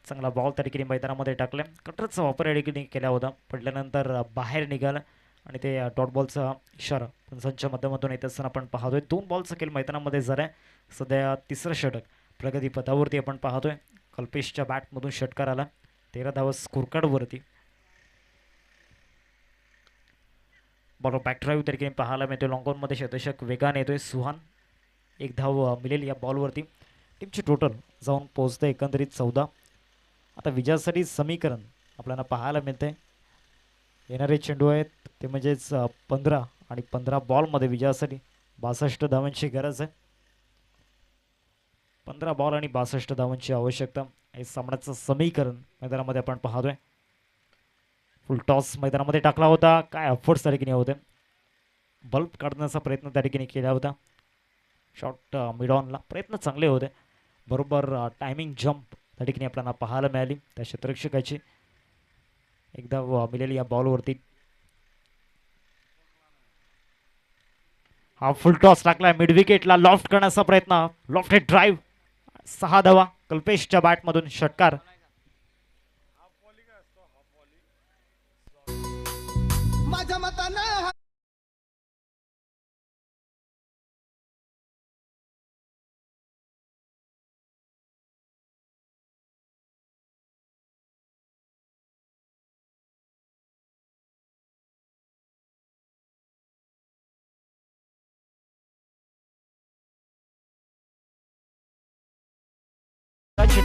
C: चांगला बॉल त्या ठिकाणी मैदानामध्ये टाकला. कटरचा वापर या ठिकाणी केला होता. पडल्यानंतर बाहेर निघाला आणि ते डॉट बॉलचा इशारा पंचांच्या माध्यमातून येत असताना आपण पाहतोय. 2 बॉलचा खेळ मैदानामध्ये झालाय. सध्या तिसरं षटक प्रगती पथावरती आपण पाहतोय. कल्पेशच्या बॅटमधून षटकार आला. 13 धावा स्कोर कार्डवरती. बॉल बॅक ड्राईव्ह त्या ठिकाणी पाहायला मिळतोय. लॉंगॉनमध्ये शतशक वेगाने येतोय. सुहान 1 धाव मिळेल या बॉलवरती. टीमची टोटल जाऊन पोहोचते एकंदरीत 14. आता विजयासाठी समीकरण आपल्याला पाहायला मिळते. येणारे चेंडू आहेत ते म्हणजेच 15 आणि 15 बॉलमध्ये विजयासाठी 62 धावांची गरज आहे. 15 बॉल आणि 62 धावांची आवश्यकता. हे सामन्याचं समीकरण मैदानामध्ये आपण पाहतोय. फुल टॉस मैदानामध्ये टाकला होता. काय अफोर्ट्स त्या ठिकाणी होते. बल्ब काढण्याचा प्रयत्न त्या ठिकाणी केला होता. शॉर्ट मिड ऑनला प्रयत्न चांगले होते. बरोबर टायमिंग जम्प त्या ठिकाणी आपल्याला पाहायला मिळाली त्या क्षेत्ररक्षकाची. एकदा मिळाली या बॉलवरती. हा फुल टॉस टाकलाय मिड विकेटला. लॉफ्ट करण्याचा प्रयत्न. Loft head drive. 6 धावा कल्पेशच्या बॅटमधून. षटकार.
E: माझ्या मतानं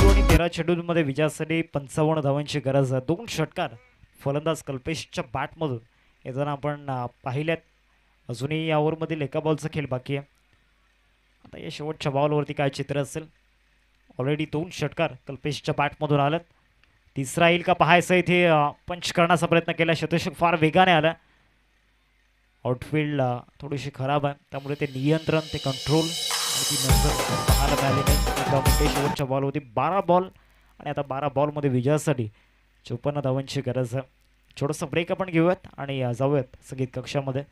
C: चेंडू आणि 13 चेंडूंमध्ये विजयासाठी 55 धावांची गरज आहे. 2 षटकार फलंदाज कल्पेशच्या बॅटमधून येताना आपण पाहिल्यात. अजूनही या ओव्हरमधील एका बॉलचा खेळ बाकी आहे. आता या शेवटच्या बॉलवरती काय चित्र असेल. ऑलरेडी 2 षटकार कल्पेशच्या बॅटमधून आल्यात. तिसरा येईल का पाहायचं. इथे पंच करण्याचा प्रयत्न केला. शतशक फार वेगाने आला. आउटफील्ड थोडीशी खराब आहे, त्यामुळे ते नियंत्रण, ते कंट्रोल आणि ती नजर पाहायला मिळाली नाही. एका मिनिटे शेवटच्या बॉलवरती 12 बॉल आणि आता 12 बॉलमध्ये विजयासाठी 54 धावांची गरज आहे. छोटंसं ब्रेक आपण घेऊयात आणि जाऊयात संगीत कक्षामध्ये.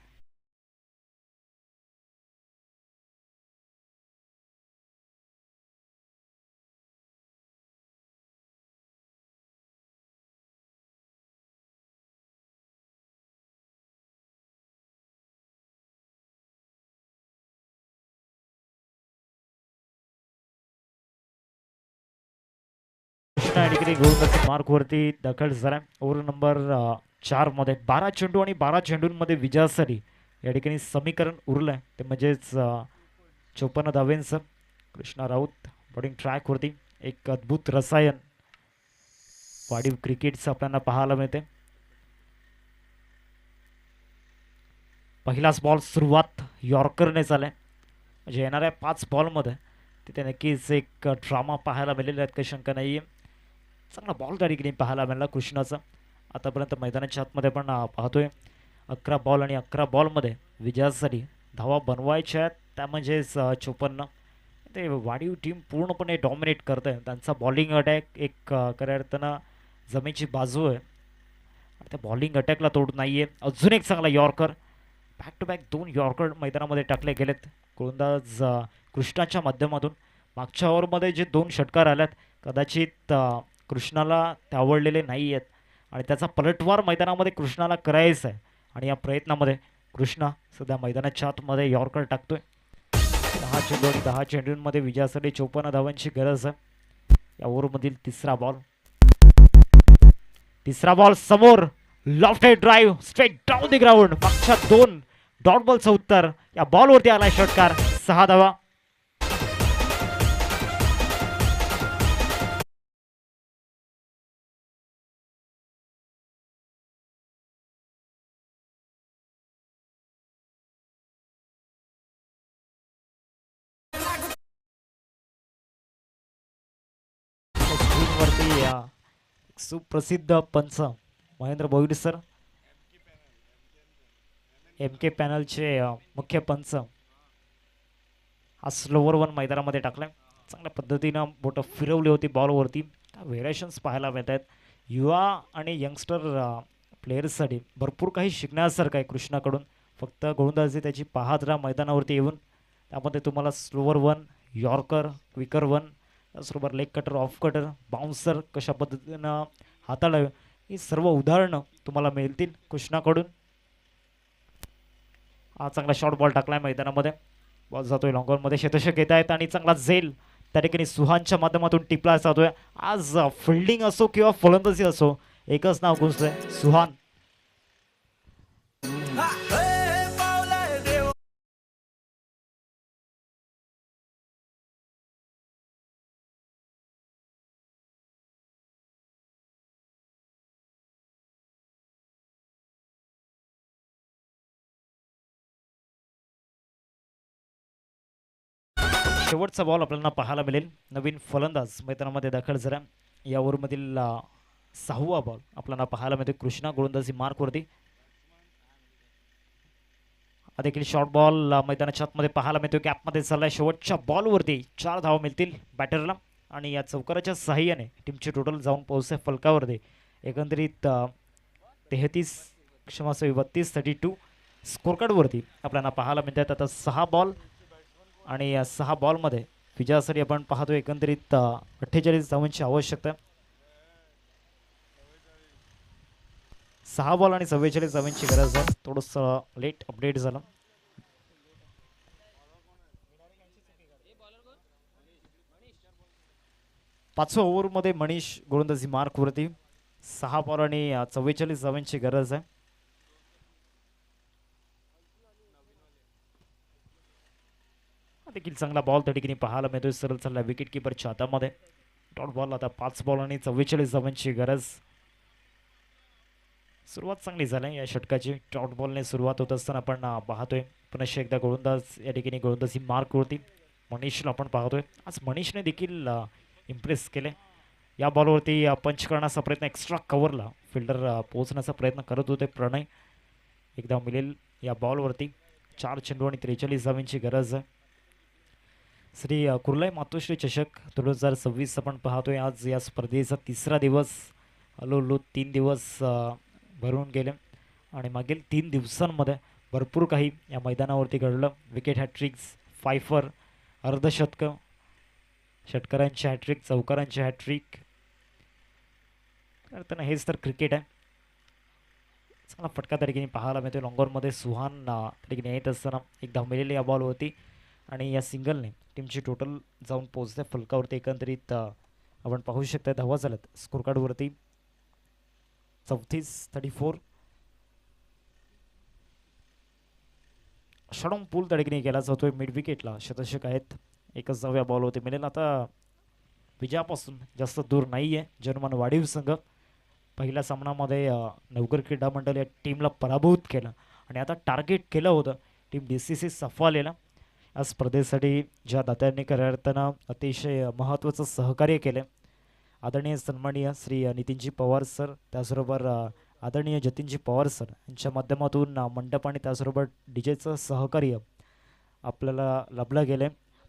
C: कृष्णा याठिकाणी गोलंदाजी मार्कवरती दाखल झाला. ओव्हर नंबर 4 मध्ये 12 चेंडू आणि 12 चेंडूंमध्ये विजयासाठी या ठिकाणी समीकरण उरलं आहे, ते म्हणजेच 54 धावेंचं. कृष्णा राऊत बॉलिंग ट्रॅकवरती. एक अद्भुत रसायन वाढीव क्रिकेटचं आपल्याला पाहायला मिळते. पहिलाच बॉल सुरुवात यॉर्करने झालाय. म्हणजे येणाऱ्या 5 बॉलमध्ये तिथे नक्कीच एक ड्रामा पाहायला मिळेल, यात काही शंका नाही आहे. चांगला बॉल त्या ठिकाणी पाहायला मिळाला कृष्णाचा. आतापर्यंत मैदानाच्या आतमध्ये आपण पाहतोय 11 बॉल आणि 11 बॉलमध्ये विजयासाठी धावा बनवायच्या आहेत, त्या म्हणजेच 54. ते वाढीव टीम पूर्णपणे डॉमिनेट करत आहे. त्यांचा बॉलिंग अटॅक एक खऱ्या अर्थानं जमेची बाजू आहे. त्या बॉलिंग अटॅकला तोड नाही आहे. अजून एक चांगला yorker. Back to back 2 yorker मैदानामध्ये टाकले गेलेत गोलंदाज कृष्णाच्या माध्यमातून. मागच्या ओव्हरमध्ये जे 2 षटकार आल्यात कदाचित कृष्णाला ते आवडलेले नाही आहेत आणि त्याचा पलटवार मैदानामध्ये कृष्णाला करायचा आहे. आणि या प्रयत्नामध्ये कृष्णा सध्या मैदानाच्या आतमध्ये यॉर्कर टाकतोय. 10 चेंडू आणि 10 चेंडूंमध्ये विजयासाठी 54 धावांची गरज आहे. या ओव्हरमधील तिसरा बॉल समोर. Lofted drive straight down the ground. मागच्या 2 डॉट बॉलचं उत्तर. या बॉलवरती आलाय षटकार. 6 धावा. स्क्रीनवरती सुप्रसिद्ध पंच महेंद्र बोईड सर, MK पॅनलचे मुख्य पंच, हा स्लोवर 1 मैदानामध्ये टाकलाय. चांगल्या पद्धतीनं बोटं फिरवली होती बॉलवरती. व्हेरिएशन्स पाहायला मिळत आहेत. युवा आणि यंगस्टर प्लेयर्ससाठी भरपूर काही शिकण्यासारखं आहे कृष्णाकडून. फक्त गोलंदाजी त्याची पाहत राहा मैदानावरती येऊन. त्यामध्ये तुम्हाला स्लोवर 1, यॉर्कर, क्विकर 1, त्याचबरोबर leg cutter, off cutter, bouncer कशा पद्धतीनं हाताळावे ही सर्व उदाहरणं तुम्हाला मिळतील कृष्णाकडून. हा चांगला शॉर्ट बॉल टाकलाय मैदानामध्ये. बॉल जातोय लॉंगॉनमध्ये. शतशक घेत आहेत आणि चांगला झेल त्या ठिकाणी सुहानच्या माध्यमातून टिपला जातोय. आज फिल्डिंग असो किंवा फलंदाजी असो, एकच नाव गुंजतंय, सुहान. शेवटचा बॉल आपल्याला पाहायला मिळेल. नवीन फलंदाज मैदानामध्ये दाखल झाला. या ओव्हरमधील 6वा बॉल आपल्याला पाहायला मिळते कृष्णा गोलंदाजी मार्कवरती. हा देखील शॉर्ट बॉल मैदानाच्या आतमध्ये पाहायला मिळतो. गॅपमध्ये चाललाय. शेवटच्या बॉलवरती 4 धावा मिळतील बॅटरला आणि या चौकाराच्या सहाय्याने टीमची टोटल जाऊन पोहोचते फलकावरती. एकंदरीत 32 स्कोर कार्डवरती आपल्याला पाहायला मिळतात. आता 6 बॉल आणि या 6 बॉलमध्ये विजयासाठी आपण पाहतो एकंदरीत 48 धावांची आवश्यकता. 6 बॉल आणि 44 धावांची गरज आहे. थोडंसं लेट अपडेट झालं. पाचव्या ओव्हरमध्ये मनीष गोलंदाजी मार्कवरती. 6 बॉल आणि 44 धावांची गरज आहे. देखील चांगला बॉल त्या ठिकाणी पाहायला मिळतोय. सरळ चालला विकेट किपरच्या हातामध्ये. डॉट बॉल आता 5 बॉल आणि 44 धावांची गरज. सुरुवात चांगली झाली या षटकाची. डॉट बॉलने सुरुवात होत असताना आपण पाहतोय पुन्हा एकदा गोलंदाज या ठिकाणी गोलंदाजी मार्कवरती मनीषला आपण पाहतोय. आज मनीषने देखील इम्प्रेस केले. या बॉलवरती पंच करण्याचा प्रयत्न, एक्स्ट्रा कव्हरला फिल्डर पोहोचण्याचा प्रयत्न करत होते प्रणय. एकदा मिळेल या बॉलवरती. 4 चेंडू आणि 43 धावांची गरज आहे. श्री कुर्लाई मातोश्री चषक 2026 आपण पाहतोय. आज या स्पर्धेचा 3रा दिवस. हळूहळू 3 दिवस भरून गेले आणि मागील 3 दिवसांमध्ये भरपूर काही या मैदानावरती घडलं. विकेट हॅट्रिक्स, फायफर, अर्धशतकं, षटकारांची हॅट्रिक, चौकारांची हॅट्रिक. तर हेच तर क्रिकेट आहे. चांगला फटका त्या ठिकाणी पाहायला मिळतो. लॉंगॉनमध्ये सुहान त्या ठिकाणी येत असताना एक धाव मिळाली या बॉलवरती आणि या सिंगलने टीमची टोटल जाऊन पोहोचते फलकावरती. एकंदरीत आपण पाहू शकता धावा झाल्यात स्कोर कार्डवरती 34-34. शॉडॉन पूल त्या ठिकाणी गेला जातोय मिड विकेटला. शतषक आहेत. एकच धाव या बॉलवरती मिळेल. आता विजयापासून जास्त दूर नाही आहे जर्मन वाढीव संघ. पहिल्या सामन्यामध्ये नवकर क्रीडा मंडळ या टीमला पराभूत केलं आणि आता टार्गेट केलं होतं टीम DCC सफालेला. या स्पर्धेसाठी ज्या दात्यांनी खऱ्या अर्थानं अतिशय महत्त्वाचं सहकार्य केलं, आदरणीय सन्माननीय श्री नितीनजी पवार सर, त्याचबरोबर आदरणीय जतीनजी पवार सर यांच्या माध्यमातून मंडप आणि त्याचबरोबर DJचं सहकार्य आपल्याला लाभलं गेलं.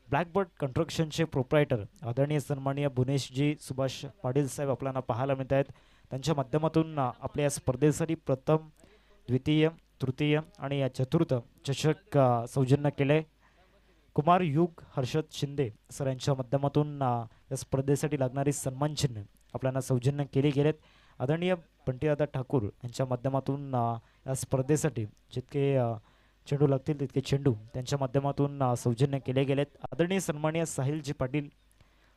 C: ब्लॅकबर्ड कन्स्ट्रक्शनचे प्रोप्रायटर आदरणीय सन्माननीय भुवनेशजी सुभाष पाटील साहेब आपल्याला पाहायला मिळत आहेत. त्यांच्या माध्यमातून आपल्या या स्पर्धेसाठी प्रथम, द्वितीय, तृतीय आणि या चतुर्थ चषक सौजन्य केले. कुमार युग हर्षद शिंदे सर यांच्या माध्यमातून या स्पर्धेसाठी लागणारी सन्मान चिन्ह आपल्याला सौजन्य केले गेलेत. आदरणीय बंटीदादा ठाकूर यांच्या माध्यमातून या स्पर्धेसाठी जितके चेंडू लागतील तितके चेंडू त्यांच्या माध्यमातून सौजन्य केले गेलेत. आदरणीय सन्माननीय साहिलजी पाटील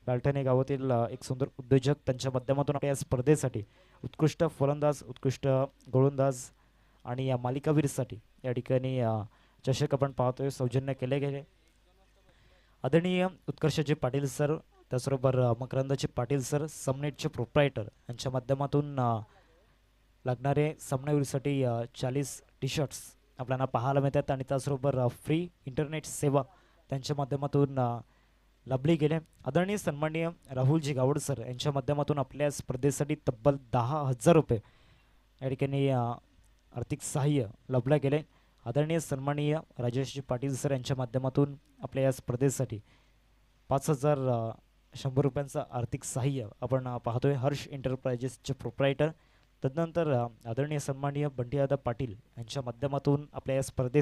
C: लालठाणे गावातील एक सुंदर उद्योजक, त्यांच्या माध्यमातून आपल्या या स्पर्धेसाठी उत्कृष्ट फलंदाज, उत्कृष्ट गोलंदाज आणि या मालिकावीरसाठी या ठिकाणी चषक आपण पाहतोय सौजन्य केले गेले. आदरणीय उत्कर्षजी पाटील सर, त्याचबरोबर मकरंदाजी पाटील सर, समनेटचे प्रोप्रायटर यांच्या माध्यमातून लागणारे सामनावीरसाठी 40 टी-शर्ट्स आपल्याला पाहायला मिळतात आणि त्याचबरोबर फ्री इंटरनेट सेवा त्यांच्या माध्यमातून लाभली गेले. आदरणीय सन्माननीय राहुलजी गावड सर यांच्या माध्यमातून आपल्या स्पर्धेसाठी तब्बल 10,000 रुपये या ठिकाणी आर्थिक सहाय्य लाभले गेले. आदरणीय सन्माननीय राजेशजी पाटील सर यांच्या माध्यमातून आपल्या या स्पर्धेसाठी 5,100 रुपयांचं आर्थिक सहाय्य आपण पाहतोय. हर्ष एंटरप्राइजेसचे प्रोप्रायटर. तदनंतर आदरणीय सन्माननीय बंटीदादा पाटील यांच्या माध्यमातून आपल्या या स्पर्धेसाठी